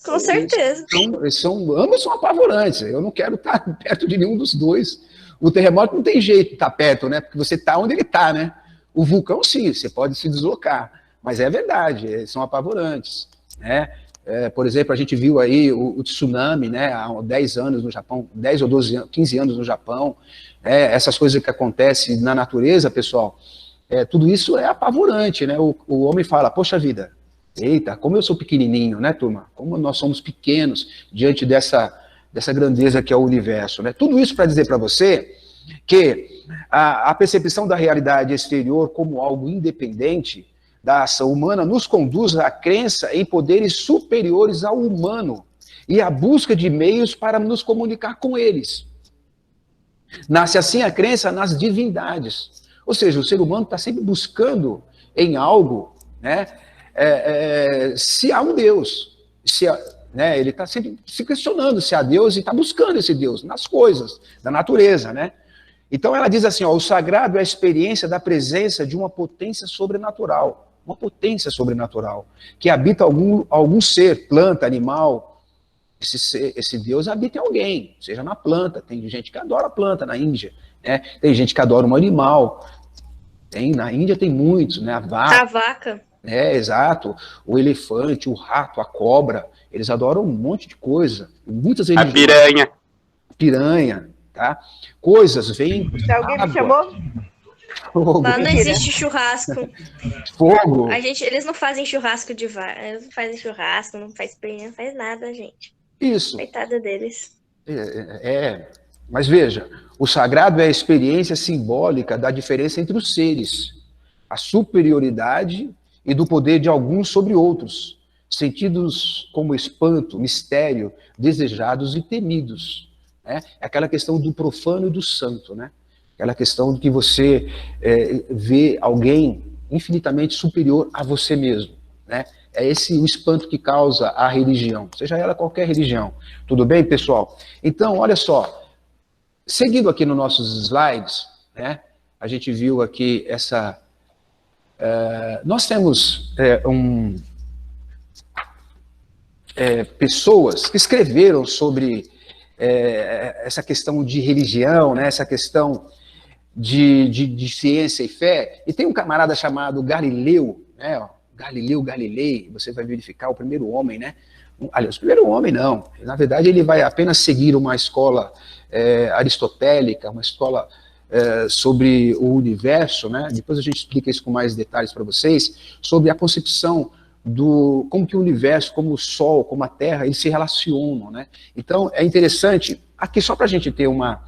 Com certeza. Ambos são apavorantes. Eu não quero estar perto de nenhum dos dois. O terremoto não tem jeito de estar perto, né? Porque você está onde ele está, né? O vulcão, sim, você pode se deslocar. Mas é verdade, eles são apavorantes, né? Por exemplo, a gente viu aí o tsunami, né, há 10 anos no Japão, 10 ou 12 anos, 15 anos no Japão, essas coisas que acontecem na natureza, pessoal, tudo isso é apavorante, né? O homem fala, poxa vida, eita, como eu sou pequenininho, né, turma? Como nós somos pequenos diante dessa grandeza que é o universo, né? Tudo isso para dizer para você que a percepção da realidade exterior como algo independente da ação humana nos conduz à crença em poderes superiores ao humano e à busca de meios para nos comunicar com eles. Nasce assim a crença nas divindades. Ou seja, o ser humano está sempre buscando em algo, né, se há um Deus, né, ele está sempre se questionando se há Deus e está buscando esse Deus nas coisas da natureza, né? Então ela diz assim, ó, o sagrado é a experiência da presença de uma potência sobrenatural, que habita algum ser, planta, animal. Esse Deus habita em alguém, seja na planta. Tem gente que adora a planta na Índia, né? Tem gente que adora um animal. Na Índia tem muitos, né? A vaca. Exato. O elefante, o rato, a cobra. Eles adoram um monte de coisa. Muitas religiões. A piranha, tá? Coisas vêm. Alguém me chamou? Fogo. Lá não existe churrasco. Fogo. Eles não fazem churrasco de vaca. Eles não fazem churrasco, não faz piranha, não faz nada, gente. Isso. Coitada deles. Mas veja, o sagrado é a experiência simbólica da diferença entre os seres, a superioridade e do poder de alguns sobre outros, sentidos como espanto, mistério, desejados e temidos. Né? É aquela questão do profano e do santo, né? Aquela questão de que você vê alguém infinitamente superior a você mesmo, né? É esse o espanto que causa a religião, seja ela qualquer religião. Tudo bem, pessoal? Então, olha só, seguindo aqui nos nossos slides, né, a gente viu aqui nós temos pessoas que escreveram sobre essa questão de religião, né, essa questão de ciência e fé, e tem um camarada chamado Galileu, né, ó, Galileu Galilei, você vai verificar o primeiro homem, né? Aliás, o primeiro homem não, na verdade ele vai apenas seguir uma escola aristotélica, uma escola sobre o universo, né? Depois a gente explica isso com mais detalhes para vocês, sobre a concepção como que o universo, como o Sol, como a Terra, eles se relacionam, né? Então é interessante, aqui só para a gente ter uma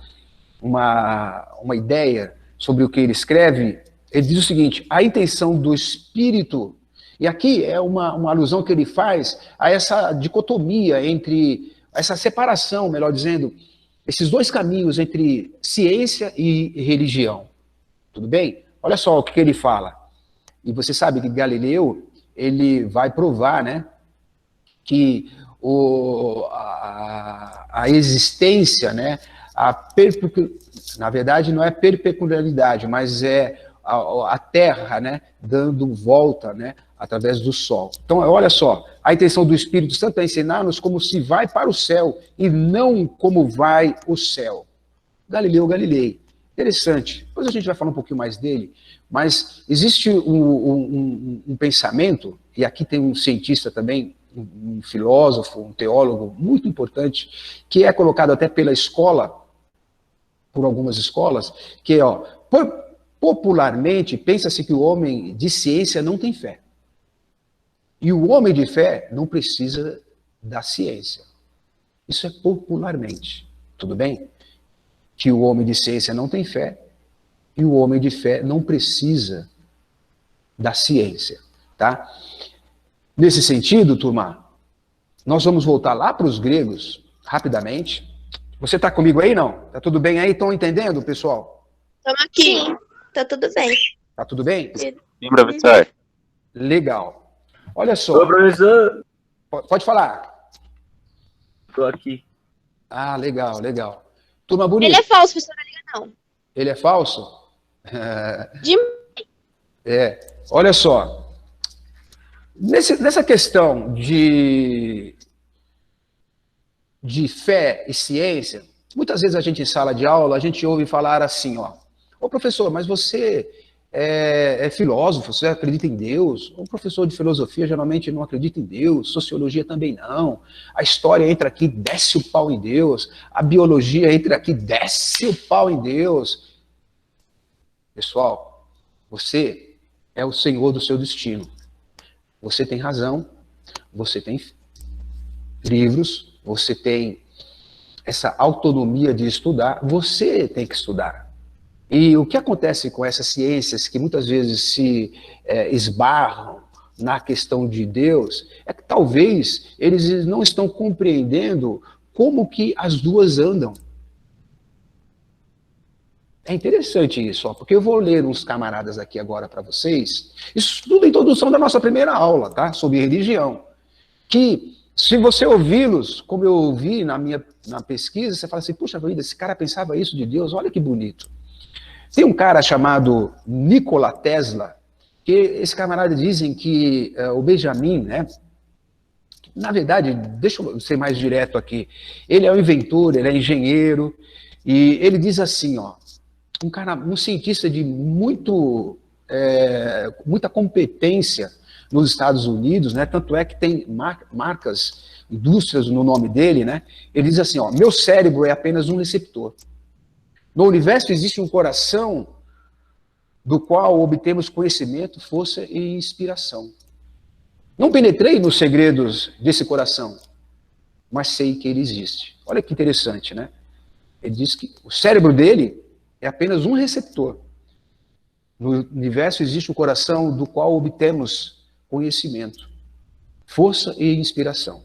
ideia sobre o que ele escreve, ele diz o seguinte, a intenção do espírito. E aqui é uma alusão que ele faz a essa dicotomia essa separação, melhor dizendo, esses dois caminhos entre ciência e religião. Tudo bem? Olha só o que ele fala. E você sabe que Galileu, ele vai provar, né, que a existência, né, na verdade não é perpendicularidade, mas é a Terra, né, dando volta, né, através do Sol. Então, olha só, a intenção do Espírito Santo é ensinar-nos como se vai para o céu e não como vai o céu. Galileu Galilei. Interessante. Depois a gente vai falar um pouquinho mais dele, mas existe um pensamento, e aqui tem um cientista também, um filósofo, um teólogo muito importante, que é colocado até pela escola, por algumas escolas, que é, popularmente, pensa-se que o homem de ciência não tem fé. E o homem de fé não precisa da ciência. Isso é popularmente. Tudo bem? Que o homem de ciência não tem fé e o homem de fé não precisa da ciência. Tá? Nesse sentido, turma, nós vamos voltar lá para os gregos, rapidamente. Você está comigo aí, não? Tá tudo bem aí? Estão entendendo, pessoal? Estamos aqui. Sim, tá tudo bem. Tá tudo bem? Sim, professor. Legal. Olha só. Ô, professor. Pode falar. Estou aqui. Ah, legal, legal. Turma bonita. Ele é falso, professor, não liga não. Ele é falso? De... Olha só. Nessa questão de fé e ciência, muitas vezes a gente em sala de aula, a gente ouve falar assim, ó, ô professor, mas você é filósofo, você acredita em Deus. O professor de filosofia geralmente não acredita em Deus, sociologia também não. A história entra aqui, desce o pau em Deus. A biologia entra aqui, desce o pau em Deus. Pessoal, você é o senhor do seu destino. Você tem razão, você tem livros, você tem essa autonomia de estudar, você tem que estudar. E o que acontece com essas ciências que muitas vezes se esbarram na questão de Deus, é que talvez eles não estão compreendendo como que as duas andam. É interessante isso, ó, porque eu vou ler uns camaradas aqui agora para vocês. Isso tudo é introdução da nossa primeira aula, tá? Sobre religião. Que, se você ouvi-los, como eu ouvi na pesquisa, você fala assim, puxa vida, esse cara pensava isso de Deus, olha que bonito. Tem um cara chamado Nikola Tesla, que esse camarada dizem que o Benjamin, né? Na verdade, deixa eu ser mais direto aqui, ele é um inventor, ele é engenheiro, e ele diz assim, ó, um cientista de muita competência nos Estados Unidos, né? Tanto é que tem marcas, indústrias no nome dele, né? Ele diz assim, ó, meu cérebro é apenas um receptor. No universo existe um coração do qual obtemos conhecimento, força e inspiração. Não penetrei nos segredos desse coração, mas sei que ele existe. Olha que interessante, né? Ele diz que o cérebro dele é apenas um receptor. No universo existe um coração do qual obtemos conhecimento, força e inspiração.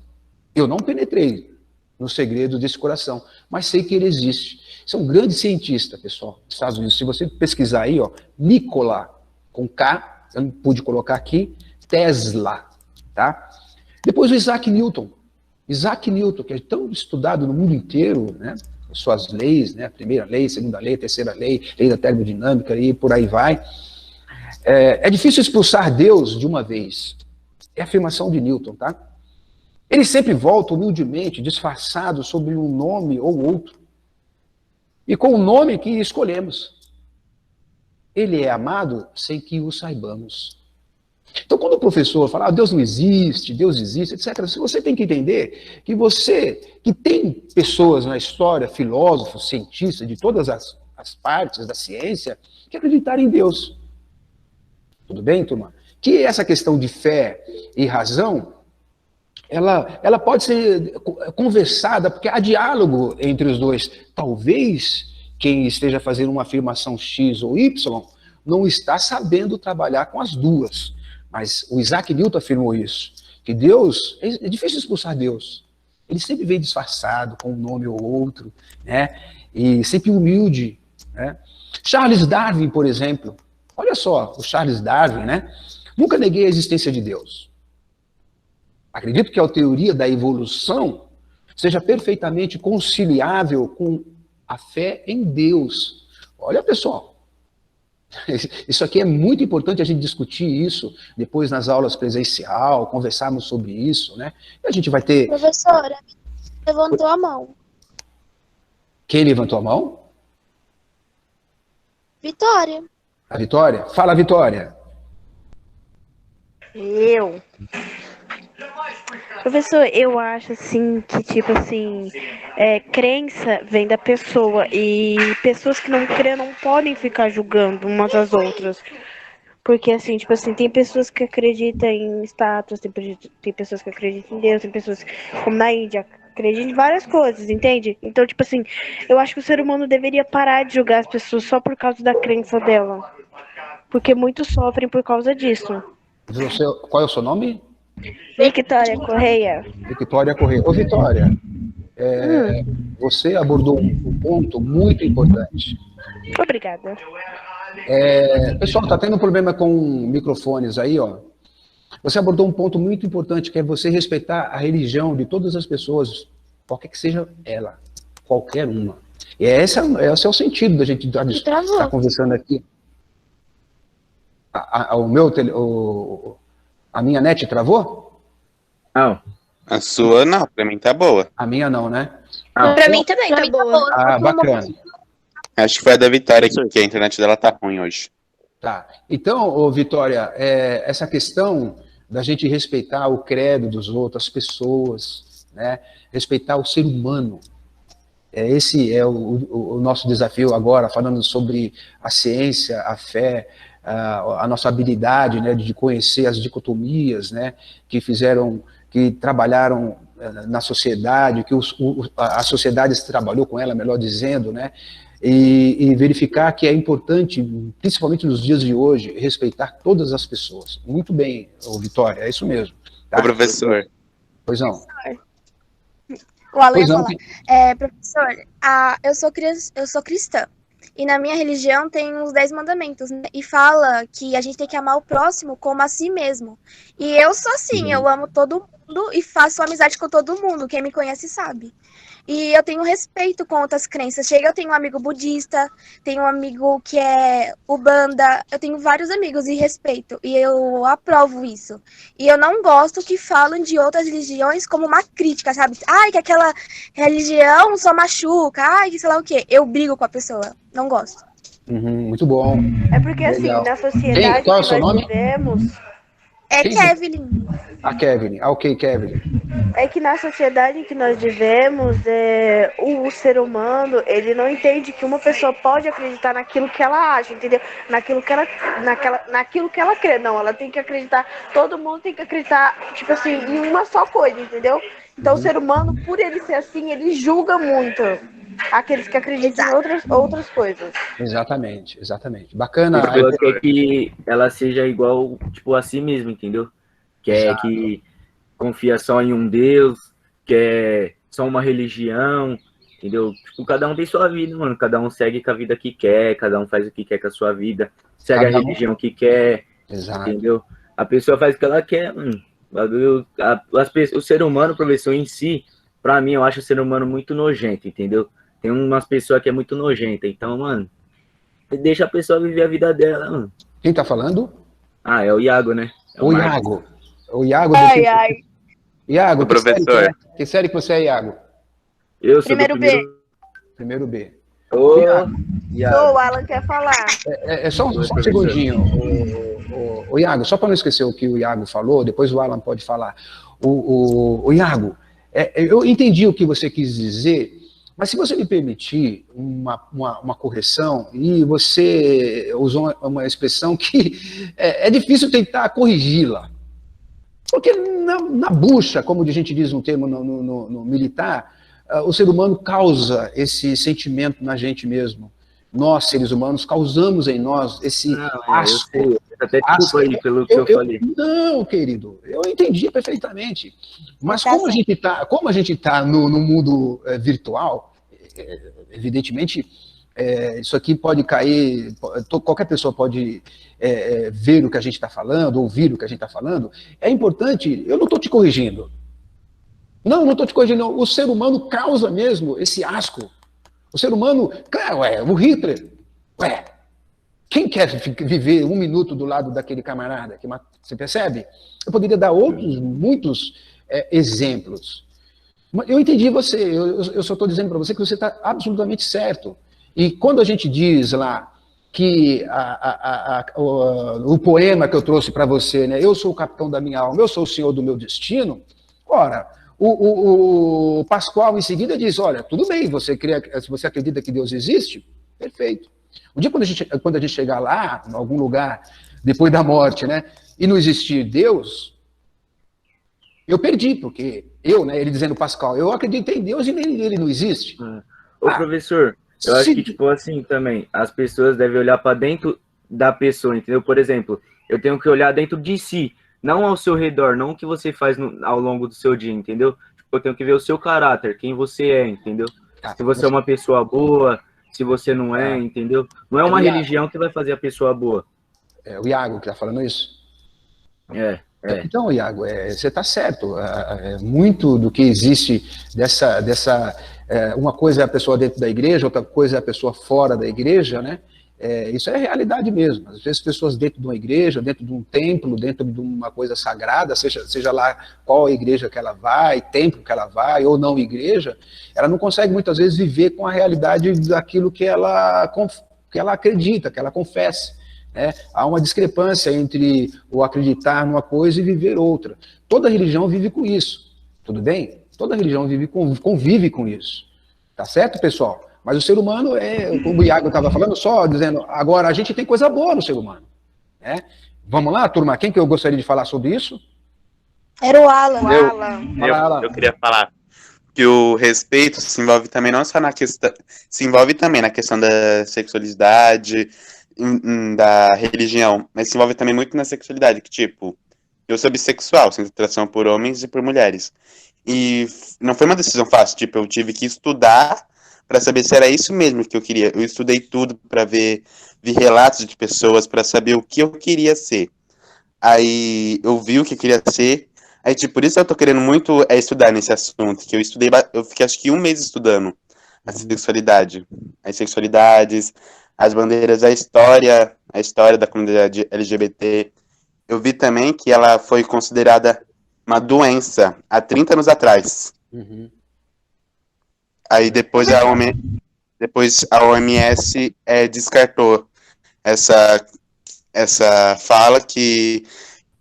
Eu não penetrei no segredo desse coração, mas sei que ele existe. Isso é um grande cientista, pessoal, dos Estados Unidos. Se você pesquisar aí, ó, Nikola, com K, eu não pude colocar aqui, Tesla, tá? Depois o Isaac Newton. Isaac Newton, que é tão estudado no mundo inteiro, né? Suas leis, né? Primeira lei, segunda lei, terceira lei, lei da termodinâmica e por aí vai. É difícil expulsar Deus de uma vez. É a afirmação de Newton, tá? Ele sempre volta humildemente, disfarçado sob um nome ou outro. E com o nome que escolhemos. Ele é amado sem que o saibamos. Então, quando o professor fala, Deus não existe, Deus existe, etc., você tem que entender que que tem pessoas na história, filósofos, cientistas, de todas as partes da ciência, que acreditaram em Deus. Tudo bem, turma? Que essa questão de fé e razão, ela pode ser conversada, porque há diálogo entre os dois. Talvez quem esteja fazendo uma afirmação X ou Y não está sabendo trabalhar com as duas. Mas o Isaac Newton afirmou isso, que Deus, é difícil expulsar Deus. Ele sempre vem disfarçado, com um nome ou outro, né? E sempre humilde, né? Charles Darwin, por exemplo, olha só, o Charles Darwin, né? Nunca neguei a existência de Deus. Acredito que a teoria da evolução seja perfeitamente conciliável com a fé em Deus. Olha, pessoal, isso aqui é muito importante a gente discutir isso depois nas aulas presencial, conversarmos sobre isso, né? E a gente vai ter... Professora, levantou a mão. Quem levantou a mão? Vitória. A Vitória? Fala, Vitória. Eu. Professor, eu acho assim que, tipo assim, crença vem da pessoa e pessoas que não creem não podem ficar julgando umas às outras. Porque assim, tipo assim, tem pessoas que acreditam em estátuas, tem pessoas que acreditam em Deus, tem pessoas, como na Índia, acreditam em várias coisas, entende? Então, tipo assim, eu acho que o ser humano deveria parar de julgar as pessoas só por causa da crença dela. Porque muitos sofrem por causa disso. Qual é o seu nome? Victória Correia. Victória Correia. Ô, Vitória, você abordou um ponto muito importante. Obrigada. Pessoal, tá tendo um problema com microfones aí, ó. Você abordou um ponto muito importante, que é você respeitar a religião de todas as pessoas, qualquer que seja ela, qualquer uma. E esse é o sentido da gente estar conversando aqui. A minha net travou? Não. A sua não, pra mim tá boa. A minha não, né? Pra mim também tá boa. Ah, bacana. Acho que foi a da Vitória que a internet dela tá ruim hoje. Tá. Então, ô, Vitória, essa questão da gente respeitar o credo dos outros, as pessoas, né? Respeitar o ser humano. Esse é o nosso desafio agora, falando sobre a ciência, a fé, a nossa habilidade, né, de conhecer as dicotomias, né, que trabalharam na sociedade, que a sociedade trabalhou com ela, melhor dizendo, né, e verificar que é importante, principalmente nos dias de hoje, respeitar todas as pessoas. Muito bem, Vitória, é isso mesmo. Tá? Ô, professor. Pois não. O Alan ia Pois não, falar. Professor, eu sou cristã. E na minha religião tem os 10 mandamentos, né? E fala que a gente tem que amar o próximo como a si mesmo. E eu sou assim, eu amo todo mundo e faço amizade com todo mundo. Quem me conhece sabe. E eu tenho respeito com outras crenças. Eu tenho um amigo budista, tenho um amigo que é Ubanda, eu tenho vários amigos e respeito. E eu aprovo isso. E eu não gosto que falam de outras religiões como uma crítica, sabe? Ai, que aquela religião só machuca, ai, que sei lá o quê. Eu brigo com a pessoa, não gosto. Muito bom. É porque, Legal. assim, na sociedade Qual é o que seu nós nome? vivemos, Kevin. A Kevin. Ok, Kevin. é que na sociedade em que nós vivemos, o ser humano, ele não entende que uma pessoa pode acreditar naquilo que ela acha, entendeu? Naquilo que ela crê. Não, ela tem que acreditar, todo mundo tem que acreditar, tipo assim, em uma só coisa, entendeu? Então o ser humano, por ele ser assim, ele julga muito aqueles que acreditam em outras coisas. Exatamente. Bacana. A pessoa quer que ela seja igual, tipo, a si mesma, entendeu? Quer que confia só em um Deus, quer só uma religião, entendeu? Tipo, cada um tem sua vida, mano. Cada um segue com a vida que quer, cada um faz o que quer com a sua vida, segue a religião que quer, entendeu? A pessoa faz o que ela quer, mano. O ser humano, professor, em si, pra mim, eu acho o ser humano muito nojento, entendeu? Tem umas pessoas que é muito nojenta, então, mano, deixa a pessoa viver a vida dela, mano. Quem tá falando? Ah, é o Iago, né? O Iago. O Iago. Ai. Iago, professor. Que série que você é, Iago? Eu sou Primeiro do primeiro... Primeiro B. Ô, Então, o Alan quer falar. Só um segundinho. O Iago, só para não esquecer o que o Iago falou, depois o Alan pode falar. O Iago, eu entendi o que você quis dizer, mas se você me permitir uma correção, e você usou uma expressão que é difícil tentar corrigi-la. Porque na bucha, como a gente diz um termo no militar, o ser humano causa esse sentimento na gente mesmo. Nós, seres humanos, causamos em nós esse asco. Até desculpa aí pelo que eu falei. Não, querido, eu entendi perfeitamente. Mas como a gente tá no mundo virtual, evidentemente, isso aqui pode cair, qualquer pessoa pode ver o que a gente está falando, ouvir o que a gente está falando. É importante, eu não estou te corrigindo. Não estou te corrigindo. O ser humano causa mesmo esse asco. O ser humano, claro, o Hitler, quem quer viver um minuto do lado daquele camarada? Você percebe? Eu poderia dar muitos exemplos. Eu entendi você, eu só estou dizendo para você que você está absolutamente certo. E quando a gente diz lá que o poema que eu trouxe para você, né, eu sou o capitão da minha alma, eu sou o senhor do meu destino, ora, o Pascoal em seguida diz, olha, tudo bem, se você acredita que Deus existe, perfeito. Um dia quando a gente chegar lá, em algum lugar, depois da morte, né, e não existir Deus, eu perdi, porque ele dizendo Pascal, eu acredito em Deus e ele não existe. Ô, professor, eu acho que, tipo assim, também, as pessoas devem olhar para dentro da pessoa, entendeu? Por exemplo, eu tenho que olhar dentro de si, não ao seu redor, não o que você faz ao longo do seu dia, entendeu? Tipo, eu tenho que ver o seu caráter, quem você é, entendeu? Se você é uma pessoa boa, se você não é, entendeu? Não é uma religião que vai fazer a pessoa boa. É o Iago que está falando isso? Então, Iago, você está certo. Muito do que existe uma coisa é a pessoa dentro da igreja, outra coisa é a pessoa fora da igreja, né? Isso é realidade mesmo. Às vezes pessoas dentro de uma igreja, dentro de um templo, dentro de uma coisa sagrada, seja lá qual a igreja que ela vai, templo que ela vai, ou não igreja, ela não consegue muitas vezes viver com a realidade daquilo que ela acredita, que ela confessa. né? Há uma discrepância entre o acreditar numa coisa e viver outra. Toda religião vive com isso, tudo bem? Toda religião convive com isso, tá certo, pessoal? Mas o ser humano como o Iago estava falando, só dizendo, agora a gente tem coisa boa no ser humano, né? Vamos lá, turma, quem que eu gostaria de falar sobre isso? Era o Alan. Eu queria falar que o respeito se envolve também não só na questão, se envolve também na questão da sexualidade, da religião, mas se envolve também muito na sexualidade, que tipo, eu sou bissexual, sinto atração por homens e por mulheres. E não foi uma decisão fácil, tipo, eu tive que estudar para saber se era isso mesmo que eu queria. Eu estudei tudo para vi relatos de pessoas para saber o que eu queria ser. Aí eu vi o que eu queria ser. Aí, tipo, por isso eu tô querendo muito estudar nesse assunto, que eu fiquei acho que um mês estudando a sexualidade, as sexualidades, as bandeiras, a história da comunidade LGBT. Eu vi também que ela foi considerada uma doença há 30 anos atrás. Uhum. Aí depois a OMS descartou essa fala que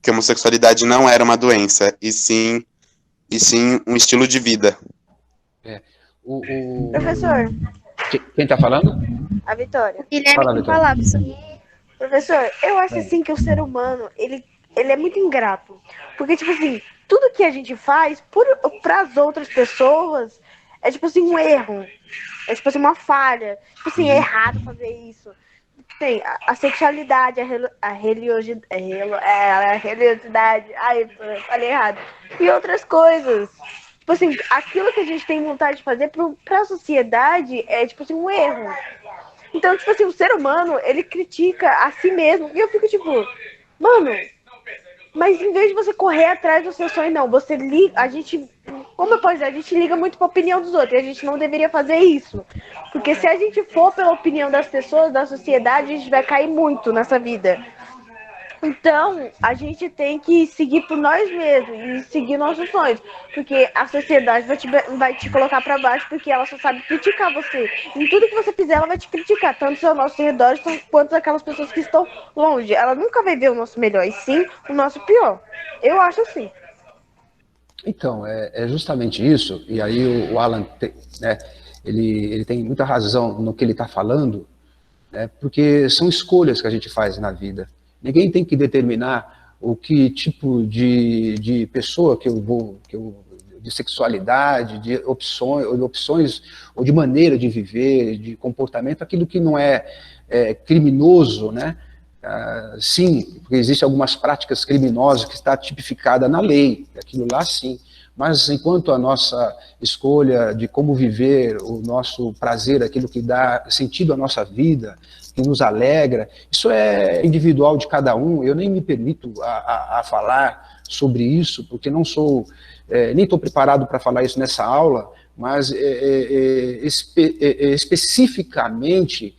homossexualidade não era uma doença, e sim um estilo de vida. Professor, Quem está falando? a Vitória. Guilherme Fala, tem Vitória. falar, professor. Professor, eu acho assim que o ser humano, ele é muito ingrato. Porque, tipo assim, tudo que a gente faz para as outras pessoas é, tipo assim, um erro. É, tipo assim, uma falha. Tipo assim, é errado fazer isso. Tem a sexualidade, a religiosidade. Ai, falei errado. E outras coisas. Tipo assim, aquilo que a gente tem vontade de fazer para a sociedade é, tipo assim, um erro. Então, tipo assim, o ser humano, ele critica a si mesmo. E eu fico tipo, mano, mas em vez de você correr atrás do seu sonho, não, você liga, a gente, como eu posso dizer, a gente liga muito pra opinião dos outros, e a gente não deveria fazer isso. Porque se a gente for pela opinião das pessoas, da sociedade, a gente vai cair muito nessa vida. Então, a gente tem que seguir por nós mesmos e seguir nossos sonhos. Porque a sociedade vai te colocar pra baixo porque ela só sabe criticar você. Em tudo que você fizer, ela vai te criticar. Tanto ao nosso redor quanto aquelas pessoas que estão longe. Ela nunca vai ver o nosso melhor, e sim o nosso pior. Eu acho assim. Então, é justamente isso, e aí o Alan, né, ele tem muita razão no que ele está falando, né, porque são escolhas que a gente faz na vida. Ninguém tem que determinar o que tipo de pessoa de sexualidade, de opções ou de maneira de viver, de comportamento, aquilo que não é criminoso, né? Sim, porque existem algumas práticas criminosas que está tipificada na lei, aquilo lá sim. Mas enquanto a nossa escolha de como viver, o nosso prazer, aquilo que dá sentido à nossa vida, que nos alegra, isso é individual de cada um. Eu nem me permito a falar sobre isso, porque não sou, nem estou preparado para falar isso nessa aula, mas especificamente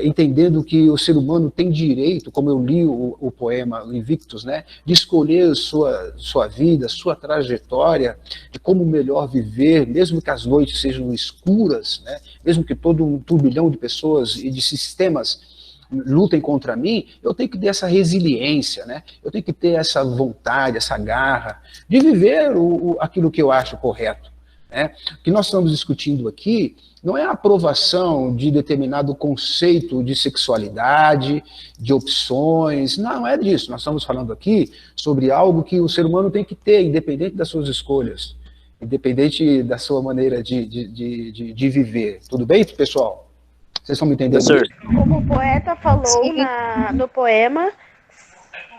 entendendo que o ser humano tem direito, como eu li o poema Invictus, né, de escolher sua vida, sua trajetória, de como melhor viver, mesmo que as noites sejam escuras, né, mesmo que todo um turbilhão de pessoas e de sistemas lutem contra mim, eu tenho que ter essa resiliência, né, eu tenho que ter essa vontade, essa garra de viver aquilo que eu acho correto. Né? O que nós estamos discutindo aqui não é a aprovação de determinado conceito de sexualidade, de opções, não é disso. Nós estamos falando aqui sobre algo que o ser humano tem que ter, independente das suas escolhas, independente da sua maneira de viver. Tudo bem, pessoal? Vocês estão me entendendo? Como o poeta falou no poema,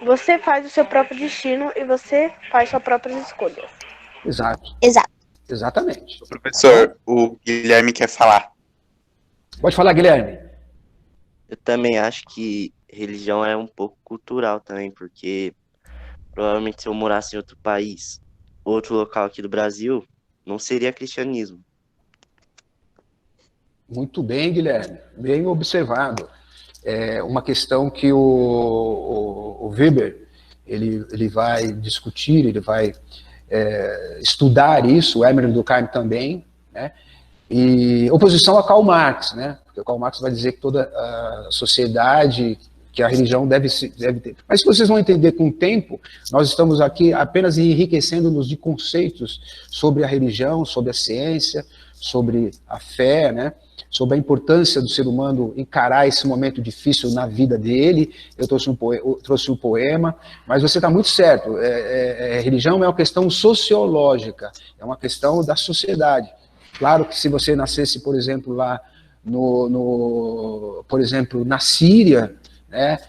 você faz o seu próprio destino e você faz suas próprias escolhas. Exato. Exato. Exatamente. Professor, o Guilherme quer falar. Pode falar, Guilherme. Eu também acho que religião é um pouco cultural também, porque provavelmente se eu morasse em outro país, outro local aqui do Brasil, não seria cristianismo. Muito bem, Guilherme. Bem observado. É uma questão que o Weber ele vai discutir, ele vai estudar isso, o Emile Durkheim também, né? E oposição a Karl Marx, né? Porque o Karl Marx vai dizer que toda a sociedade que a religião deve ter. Mas vocês vão entender com o tempo, nós estamos aqui apenas enriquecendo-nos de conceitos sobre a religião, sobre a ciência, sobre a fé, né? Sobre a importância do ser humano encarar esse momento difícil na vida dele. Eu trouxe um poema, mas você está muito certo. Religião é uma questão sociológica, é uma questão da sociedade. Claro que se você nascesse, por exemplo, lá por exemplo, na Síria, né,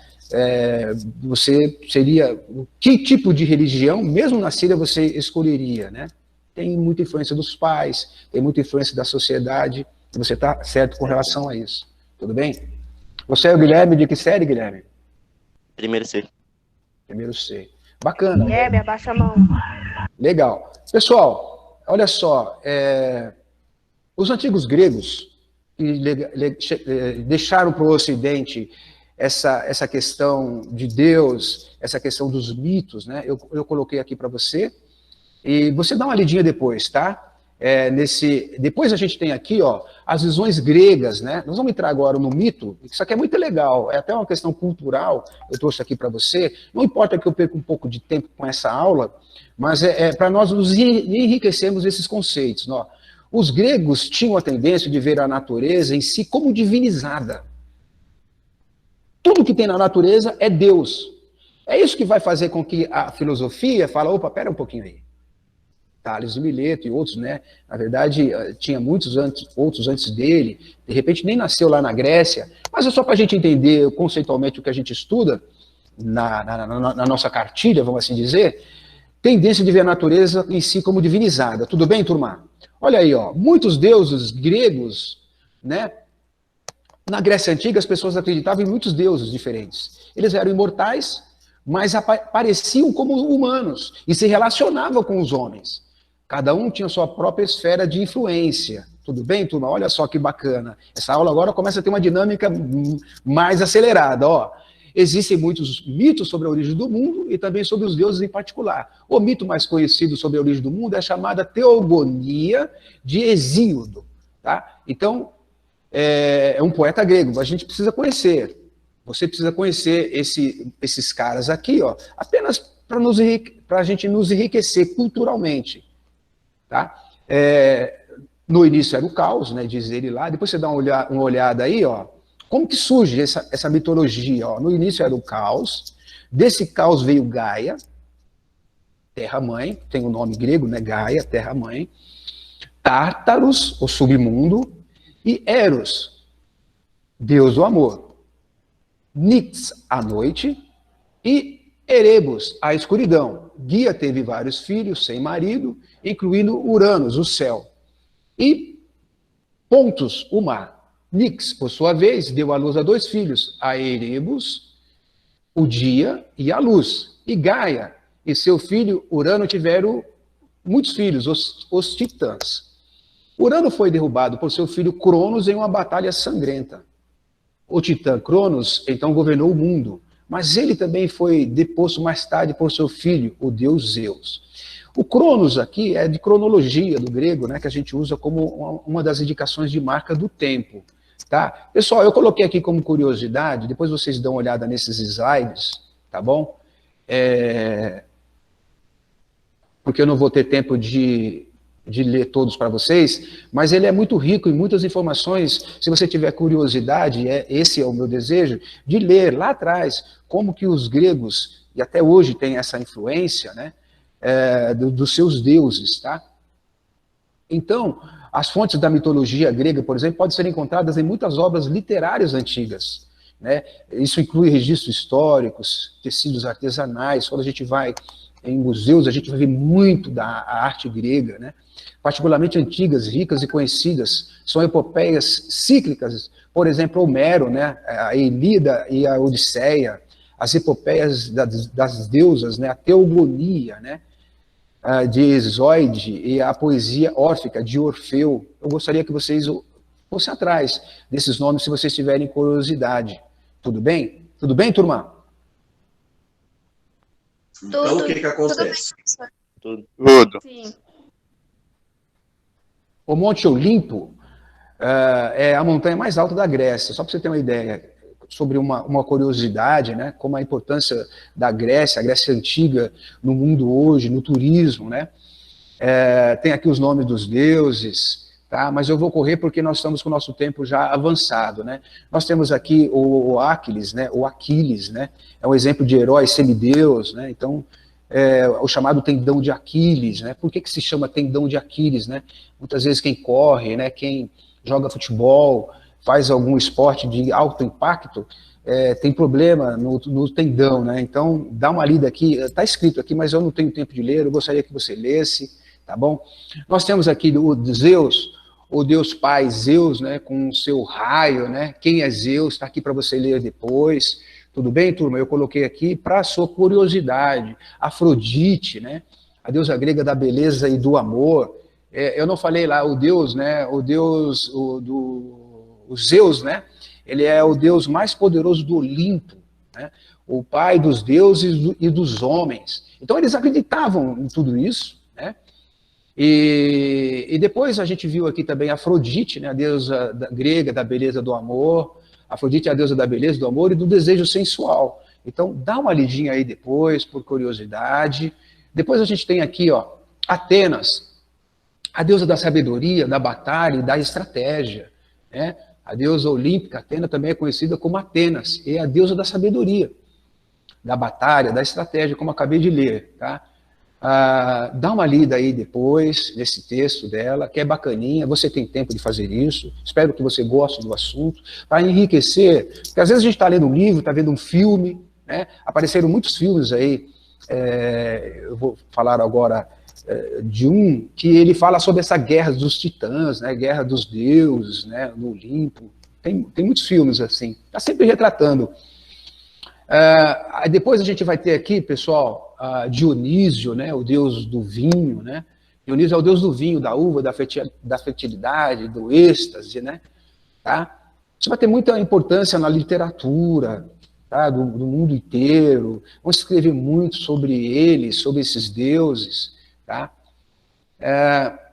você seria... Que tipo de religião, mesmo na Síria, você escolheria, né? Tem muita influência dos pais, tem muita influência da sociedade, e você está certo com relação a isso. Tudo bem? Você é o Guilherme, de que série, Guilherme? Primeiro C. Primeiro C. Bacana. Guilherme, abaixa a mão. Legal. Pessoal, olha só, os antigos gregos que deixaram para o Ocidente essa questão de Deus, essa questão dos mitos, né? Eu coloquei aqui para você, e você dá uma lidinha depois, tá? Depois a gente tem aqui, ó, as visões gregas, né? Nós vamos entrar agora no mito, isso aqui é muito legal, é até uma questão cultural, eu trouxe aqui para você. Não importa que eu perca um pouco de tempo com essa aula, mas para nós nos enriquecermos esses conceitos, ó. Os gregos tinham a tendência de ver a natureza em si como divinizada. Tudo que tem na natureza é Deus. É isso que vai fazer com que a filosofia fale, opa, pera um pouquinho aí. Tales de Mileto e outros, né? Na verdade, tinha outros antes dele, de repente nem nasceu lá na Grécia, mas é só para a gente entender conceitualmente o que a gente estuda na nossa cartilha, vamos assim dizer, tendência de ver a natureza em si como divinizada. Tudo bem, turma? Olha aí, ó, muitos deuses gregos, né? Na Grécia Antiga, as pessoas acreditavam em muitos deuses diferentes. Eles eram imortais, mas pareciam como humanos e se relacionavam com os homens. Cada um tinha sua própria esfera de influência. Tudo bem, turma? Olha só que bacana. Essa aula agora começa a ter uma dinâmica mais acelerada. Ó. Existem muitos mitos sobre a origem do mundo e também sobre os deuses em particular. O mito mais conhecido sobre a origem do mundo é a chamada Teogonia de Hesíodo. Tá? Então, é um poeta grego, a gente precisa conhecer. Você precisa conhecer esses caras aqui, ó, apenas para a gente nos enriquecer culturalmente. Tá? No início era o caos, né, diz ele lá, depois você dá uma olhada aí, ó, como que surge essa mitologia? Ó? No início era o caos, desse caos veio Gaia, terra-mãe, tem o nome grego, né, Gaia, terra-mãe, Tártaros, o submundo, e Eros, deus do amor, Nix, a noite, e Erebus, a escuridão. Guia teve vários filhos, sem marido, incluindo Uranus, o céu. E Pontus, o mar. Nix, por sua vez, deu à luz a 2 filhos, a Erebus, o dia e a luz. E Gaia e seu filho Urano tiveram muitos filhos, os titãs. Urano foi derrubado por seu filho Cronos em uma batalha sangrenta. O titã Cronos, então, governou o mundo, mas ele também foi deposto mais tarde por seu filho, o deus Zeus. O Cronos aqui é de cronologia do grego, né, que a gente usa como uma das indicações de marca do tempo. Tá? Pessoal, eu coloquei aqui como curiosidade, depois vocês dão uma olhada nesses slides, tá bom? Porque eu não vou ter tempo de ler todos para vocês, mas ele é muito rico em muitas informações. Se você tiver curiosidade, esse é o meu desejo, de ler lá atrás como que os gregos, e até hoje tem essa influência, né, dos seus deuses, tá? Então, as fontes da mitologia grega, por exemplo, podem ser encontradas em muitas obras literárias antigas, né? Isso inclui registros históricos, tecidos artesanais. Quando a gente vai em museus, a gente vai ver muito da arte grega, né? Particularmente antigas, ricas e conhecidas. São epopeias cíclicas, por exemplo, Homero, né? A Ilíada e a Odisseia, as epopeias das deusas, né? A Teogonia, né? De Hesíode e a poesia órfica de Orfeu. Eu gostaria que vocês fossem atrás desses nomes se vocês tiverem curiosidade. Tudo bem? Tudo bem, turma? Então, o que acontece? Tudo. Sim. O Monte Olimpo é a montanha mais alta da Grécia, só para você ter uma ideia. sobre uma curiosidade, né? Como a importância da Grécia, a Grécia Antiga, no mundo hoje, no turismo, né? Tem aqui os nomes dos deuses, tá? Mas eu vou correr porque nós estamos com o nosso tempo já avançado, né? Nós temos aqui o Aquiles, né? O Aquiles, né? É um exemplo de herói semideus, né? Então, o chamado tendão de Aquiles, né? Por que se chama tendão de Aquiles, né? Muitas vezes quem corre, né? Quem joga futebol, faz algum esporte de alto impacto, tem problema no tendão, né? Então, dá uma lida aqui, está escrito aqui, mas eu não tenho tempo de ler, eu gostaria que você lesse, tá bom? Nós temos aqui o Zeus, o Deus Pai Zeus, né? Com o seu raio, né? Quem é Zeus? Está aqui para você ler depois. Tudo bem, turma? Eu coloquei aqui para a sua curiosidade. Afrodite, né? A deusa grega da beleza e do amor. Eu não falei lá, o Deus, né? O Deus, o Zeus, né? Ele é o Deus mais poderoso do Olimpo, né? O pai dos deuses e dos homens. Então eles acreditavam em tudo isso, né? E depois a gente viu aqui também Afrodite, né? A deusa grega da beleza do amor. Afrodite é a deusa da beleza, do amor e do desejo sensual. Então, dá uma lidinha aí depois, por curiosidade. Depois a gente tem aqui, ó, Atenas, a deusa da sabedoria, da batalha e da estratégia, né? A deusa olímpica, Atena, também é conhecida como Atenas, e é a deusa da sabedoria, da batalha, da estratégia, como eu acabei de ler, tá? Dá uma lida aí depois, nesse texto dela, que é bacaninha, você tem tempo de fazer isso, espero que você goste do assunto, para enriquecer, porque às vezes a gente está lendo um livro, está vendo um filme, né? Apareceram muitos filmes aí, eu vou falar agora de um, que ele fala sobre essa guerra dos titãs, né? Guerra dos deuses, né? No Olimpo, tem muitos filmes assim, está sempre retratando. Depois a gente vai ter aqui, pessoal, Dionísio, né, o deus do vinho, né? Dionísio é o deus do vinho, da uva, da fertilidade, do êxtase, né? Tá? Isso vai ter muita importância na literatura, tá? do mundo inteiro. Vamos escrever muito sobre eles, sobre esses deuses, tá?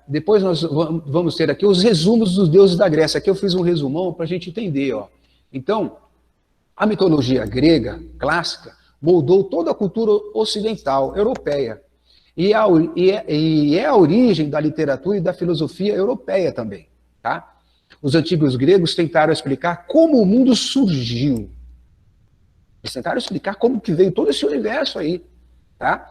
Depois nós vamos ter aqui os resumos dos deuses da Grécia. Aqui eu fiz um resumão para a gente entender, ó. Então, a mitologia grega clássica moldou toda a cultura ocidental, europeia. E é a origem da literatura e da filosofia europeia também. Tá? Os antigos gregos tentaram explicar como o mundo surgiu. Eles tentaram explicar como que veio todo esse universo aí. Tá?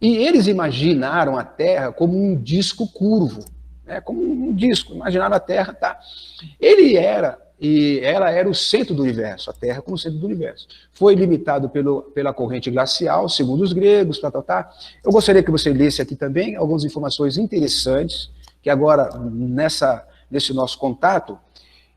E eles imaginaram a Terra como um disco curvo. Né? Como um disco, imaginaram a Terra. Tá? Ela era o centro do universo, a Terra como centro do universo. Foi limitado pela corrente glacial, segundo os gregos, tá. Eu gostaria que você lesse aqui também algumas informações interessantes, que agora, nesse nosso contato,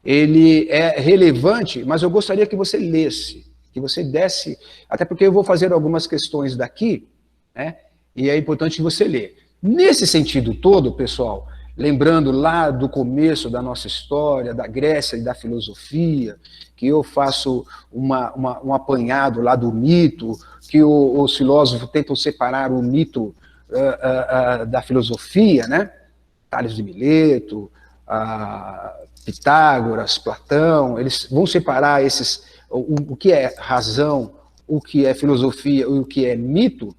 ele é relevante, mas eu gostaria que você lesse, que você desse, até porque eu vou fazer algumas questões daqui, né, e é importante que você lê. Nesse sentido todo, pessoal, lembrando lá do começo da nossa história, da Grécia e da filosofia, que eu faço um apanhado lá do mito, que os filósofos tentam separar o mito da filosofia, né? Tales de Mileto, Pitágoras, Platão, eles vão separar o que é razão, o que é filosofia e o que é mito.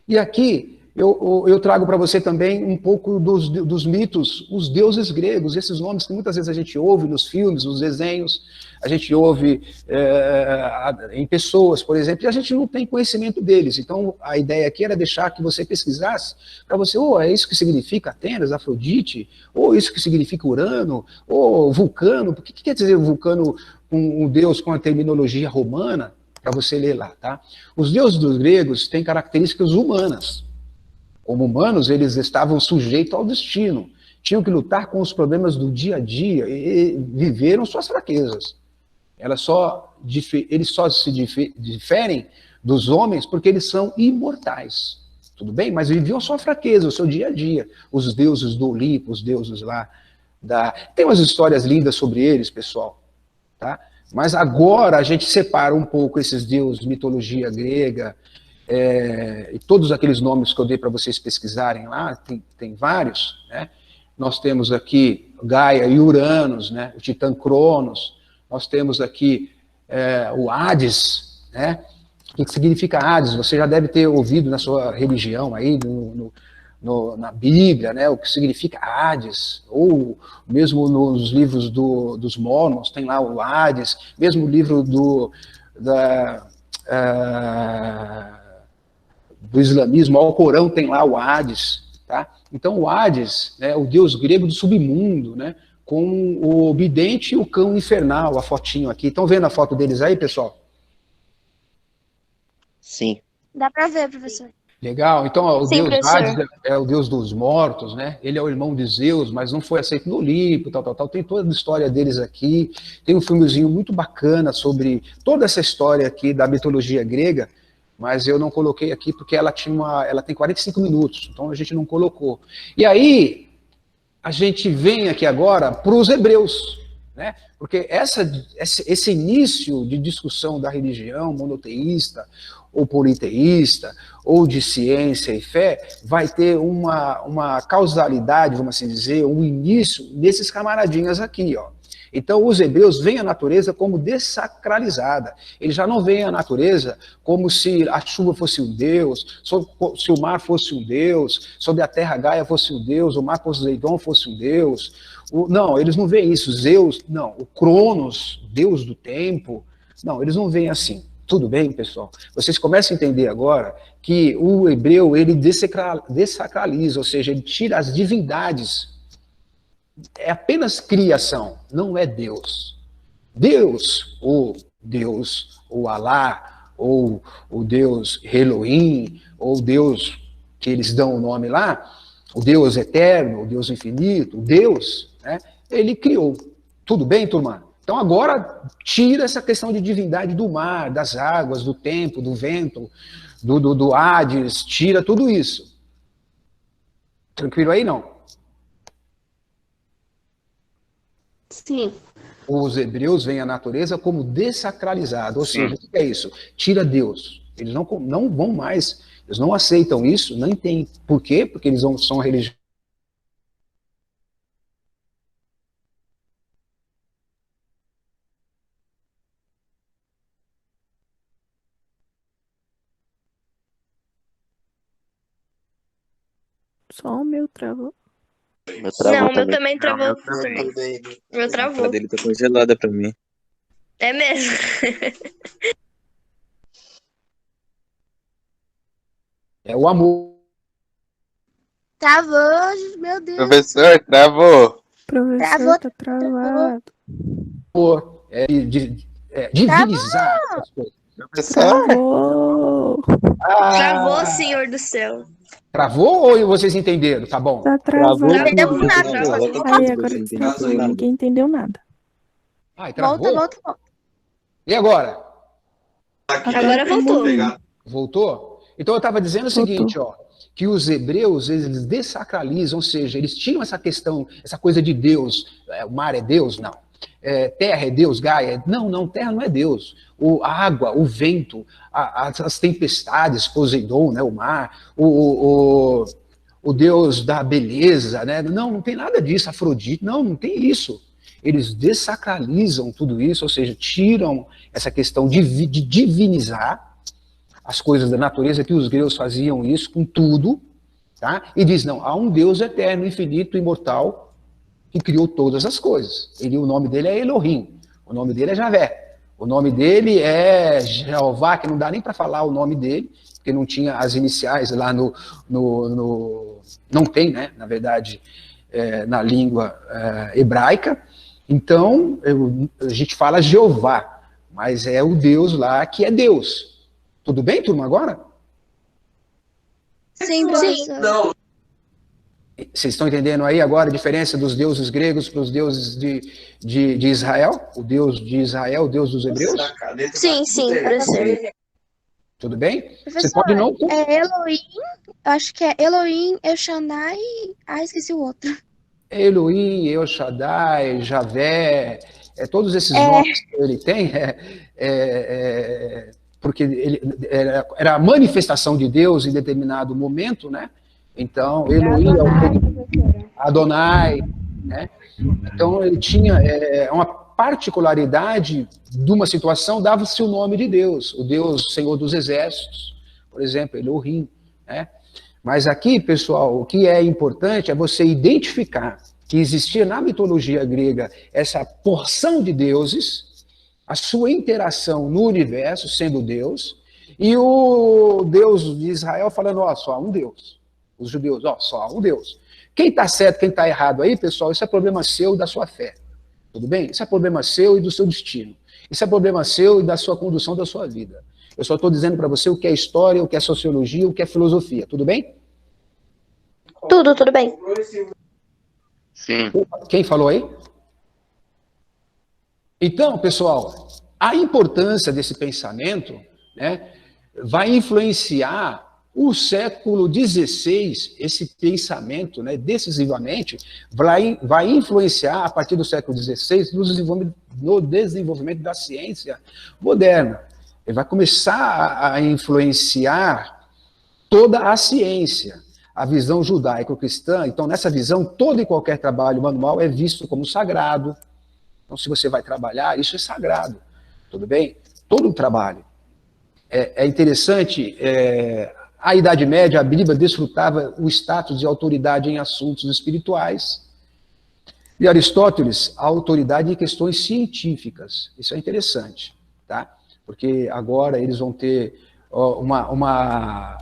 E aqui eu trago para você também um pouco dos mitos, os deuses gregos, esses nomes que muitas vezes a gente ouve nos filmes, nos desenhos, a gente ouve em pessoas, por exemplo, e a gente não tem conhecimento deles. Então, a ideia aqui era deixar que você pesquisasse, para você, é isso que significa Atenas, Afrodite, ou isso que significa Urano, ou Vulcano. O que quer dizer Vulcano, um deus com a terminologia romana? Para você ler lá, tá? Os deuses dos gregos têm características humanas. Como humanos, eles estavam sujeitos ao destino, tinham que lutar com os problemas do dia a dia e viveram suas fraquezas. Eles só se diferem dos homens porque eles são imortais, tudo bem? Mas viviam a sua fraqueza, o seu dia a dia. Os deuses do Olimpo, os deuses lá Tem umas histórias lindas sobre eles, pessoal, tá? Mas agora a gente separa um pouco esses deuses, mitologia grega, e todos aqueles nomes que eu dei para vocês pesquisarem lá, tem vários, né? Nós temos aqui Gaia e Uranus, né? O Titã Cronos, nós temos aqui o Hades, né? O que significa Hades? Você já deve ter ouvido na sua religião aí, na Bíblia, né? O que significa Hades, ou mesmo nos livros dos Mormons, tem lá o Hades, mesmo o livro do islamismo, o Corão tem lá o Hades, tá? Então o Hades, né, o deus grego do submundo, né, com o vidente e o cão infernal, a fotinho aqui. Estão vendo a foto deles aí, pessoal? Sim. Dá pra ver, professor. Legal, então ó, o Sim, deus professor. Hades é o deus dos mortos, né? Ele é o irmão de Zeus, mas não foi aceito no Olimpo, tal. Tem toda a história deles aqui. Tem um filmezinho muito bacana sobre toda essa história aqui da mitologia grega, mas eu não coloquei aqui porque ela tem 45 minutos, então a gente não colocou. E aí, a gente vem aqui agora para os hebreus, né? Porque esse início de discussão da religião monoteísta, ou politeísta, ou de ciência e fé, vai ter uma causalidade, vamos assim dizer, um início nesses camaradinhas aqui, ó. Então, os hebreus veem a natureza como dessacralizada. Eles já não veem a natureza como se a chuva fosse um deus, se o mar fosse um deus, sobre a terra Gaia fosse um deus, o mar Poseidon fosse um deus. Não, eles não veem isso. Zeus, não. O Cronos, deus do tempo, não, eles não veem assim. Tudo bem, pessoal? Vocês começam a entender agora que o hebreu, ele dessacraliza, ou seja, ele tira as divindades. É apenas criação, não é Deus. Deus, ou Alá, ou o Deus Elohim, ou Deus que eles dão o nome lá, o Deus eterno, o Deus infinito, o Deus, né, ele criou. Tudo bem, turma? Então agora tira essa questão de divindade do mar, das águas, do tempo, do vento, do Hades, tira tudo isso. Tranquilo aí, não? Sim. Os hebreus veem a natureza como dessacralizada, ou seja, o que é isso? Tira Deus. Eles não vão mais, eles não aceitam isso, nem tem. Por quê? Porque eles são religiosos. Só o meu travou. Meu travou Não, o meu também. também travou. O meu travou. A dele tá congelada pra mim. É mesmo. É o amor. Travou, meu Deus. Professor, travou. Professor, tá travado. Divinizar essas coisas. Professor, Travou. Travou, Senhor do céu. Travou ou vocês entenderam? Tá bom. Tá travado. Não entendeu nada. Aí agora destravou. Ninguém entendeu nada. Ai, travou? Volta. E agora? Agora voltou. Voltou? Então eu estava dizendo o seguinte, ó, que os hebreus, eles dessacralizam, ou seja, eles tiram essa questão, essa coisa de Deus, o mar é Deus? Não. Terra é Deus, Gaia? Não, terra não é Deus. A água, o vento, as tempestades, Poseidon, né, o mar, o Deus da beleza, né? Não tem nada disso, Afrodite, não tem isso. Eles dessacralizam tudo isso, ou seja, tiram essa questão de divinizar as coisas da natureza, que os gregos faziam isso com tudo, tá? E diz, não, há um Deus eterno, infinito, imortal, que criou todas as coisas. O nome dele é Elohim, o nome dele é Javé, o nome dele é Jeová, que não dá nem para falar o nome dele, porque não tinha as iniciais lá não tem, né, na verdade, na língua hebraica. Então, a gente fala Jeová, mas é o Deus lá que é Deus. Tudo bem, turma, agora? Sim, professor. Não, Vocês estão entendendo aí agora a diferença dos deuses gregos para os deuses de Israel? O Deus de Israel, o Deus dos hebreus? Sim, professor. Tudo bem? Você Professor, pode não... é Elohim, acho que é Elohim, El Shaddai, esqueci o outro. Elohim, El Shaddai, Javé, todos esses nomes que ele tem, porque ele era a manifestação de Deus em determinado momento, né? Então, Elohim é o Adonai, né? Então, ele tinha particularidade de uma situação, dava-se o nome de Deus, o Deus Senhor dos Exércitos, por exemplo, Elohim, né? Mas aqui, pessoal, o que é importante é você identificar que existia na mitologia grega essa porção de deuses, a sua interação no universo, sendo Deus, e o Deus de Israel falando, ó, só há um Deus. Os judeus, ó, só há um Deus. Quem está certo, quem está errado aí, pessoal, isso é problema seu e da sua fé. Tudo bem? Isso é problema seu e do seu destino. Isso é problema seu e da sua condução da sua vida. Eu só estou dizendo para você o que é história, o que é sociologia, o que é filosofia. Tudo bem? Tudo bem. Sim. Quem falou aí? Então, pessoal, a importância desse pensamento, né, vai influenciar o século XVI, esse pensamento, né, decisivamente, vai influenciar, a partir do século XVI, no desenvolvimento da ciência moderna. Ele vai começar a influenciar toda a ciência, a visão judaico-cristã. Então, nessa visão, todo e qualquer trabalho manual é visto como sagrado. Então, se você vai trabalhar, isso é sagrado, tudo bem? Todo o trabalho. É interessante, a Idade Média, a Bíblia desfrutava o status de autoridade em assuntos espirituais, e Aristóteles, a autoridade em questões científicas. Isso é interessante, tá? Porque agora eles vão ter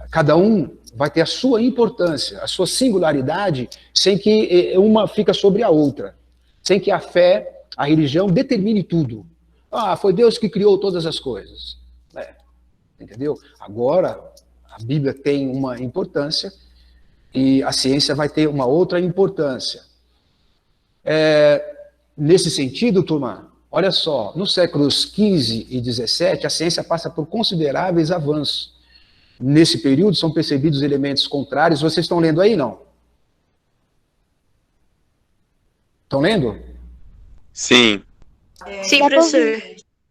cada um vai ter a sua importância, a sua singularidade, sem que uma fica sobre a outra, sem que a fé, a religião determine tudo. Ah, foi Deus que criou todas as coisas. Entendeu? Agora, a Bíblia tem uma importância e a ciência vai ter uma outra importância. Nesse sentido, turma, olha só, nos séculos XV e XVII, a ciência passa por consideráveis avanços. Nesse período são percebidos elementos contrários. Vocês estão lendo aí, não? Estão lendo? Sim. Sim, professor.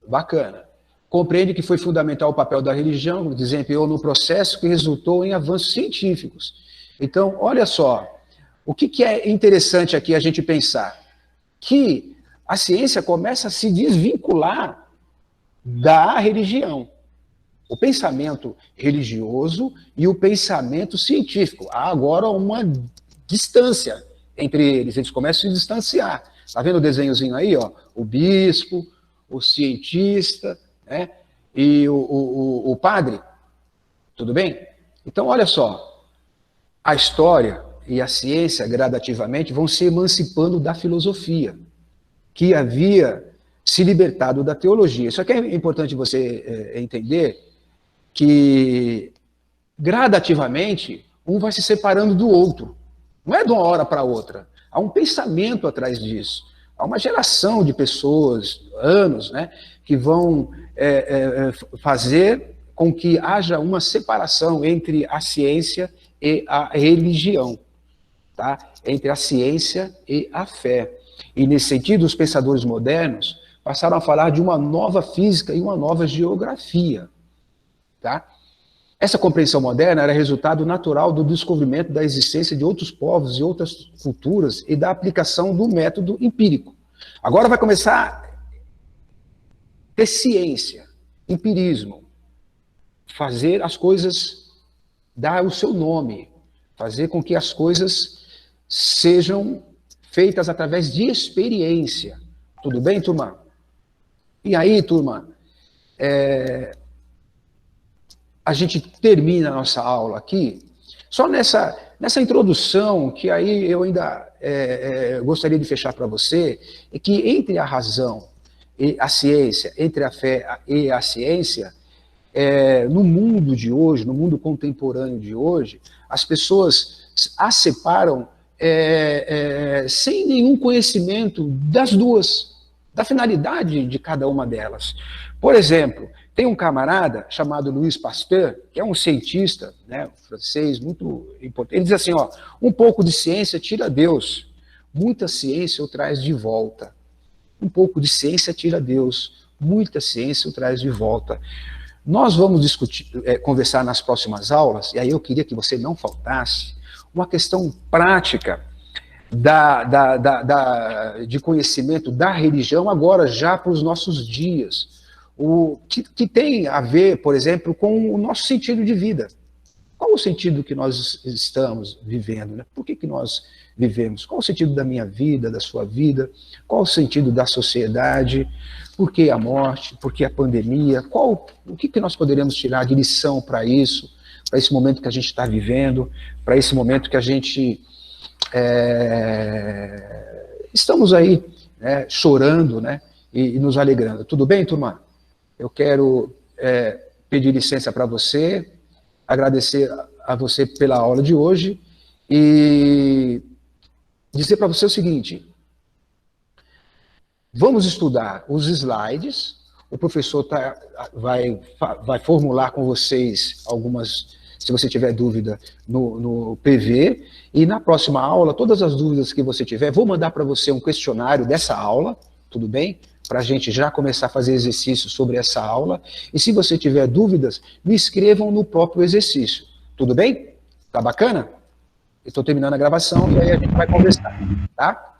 Bacana. Compreende que foi fundamental o papel da religião, desempenhou no processo que resultou em avanços científicos. Então, olha só, o que é interessante aqui a gente pensar? Que a ciência começa a se desvincular da religião. O pensamento religioso e o pensamento científico. Há agora uma distância entre eles, eles começam a se distanciar. Está vendo o desenhozinho aí? Ó? O bispo, o cientista, né? E o padre. Tudo bem? Então, olha só, a história e a ciência, gradativamente, vão se emancipando da filosofia, que havia se libertado da teologia. Isso aqui é importante você entender, que gradativamente um vai se separando do outro. Não é de uma hora para outra. Há um pensamento atrás disso. Há uma geração de pessoas, anos, né, que vão fazer com que haja uma separação entre a ciência e a religião, tá? Entre a ciência e a fé. E, nesse sentido, os pensadores modernos passaram a falar de uma nova física e uma nova geografia. Tá? Essa compreensão moderna era resultado natural do descobrimento da existência de outros povos e outras culturas e da aplicação do método empírico. Agora vai começar a ter ciência, empirismo, fazer as coisas, dar o seu nome, fazer com que as coisas sejam feitas através de experiência. Tudo bem, turma? E aí, turma, a gente termina a nossa aula aqui, só nessa introdução, que aí eu ainda gostaria de fechar para você, é que entre a razão e a ciência, entre a fé e a ciência, no mundo de hoje, no mundo contemporâneo de hoje, as pessoas as separam sem nenhum conhecimento das duas, da finalidade de cada uma delas. Por exemplo, tem um camarada chamado Louis Pasteur, que é um cientista, né, francês, muito importante. Ele diz assim, ó, um pouco de ciência tira Deus, muita ciência o traz de volta. Um pouco de ciência tira Deus, muita ciência o traz de volta. Nós vamos discutir, conversar nas próximas aulas, e aí eu queria que você não faltasse, uma questão prática de conhecimento da religião agora já para os nossos dias, que tem a ver, por exemplo, com o nosso sentido de vida. Qual o sentido que nós estamos vivendo? Né? Por que nós vivemos? Qual o sentido da minha vida, da sua vida? Qual o sentido da sociedade? Por que a morte? Por que a pandemia? O que nós poderíamos tirar de lição para isso? Para esse momento que a gente está vivendo? Para esse momento que a gente... estamos aí, né, chorando, né, e nos alegrando. Tudo bem, turma? Eu quero pedir licença para você, agradecer a você pela aula de hoje e dizer para você o seguinte: vamos estudar os slides, o professor vai formular com vocês algumas, se você tiver dúvida, no PV, e na próxima aula, todas as dúvidas que você tiver, vou mandar para você um questionário dessa aula, tudo bem? Para a gente já começar a fazer exercício sobre essa aula, e se você tiver dúvidas, me escrevam no próprio exercício, tudo bem? Tá bacana? Estou terminando a gravação e aí a gente vai conversar, tá?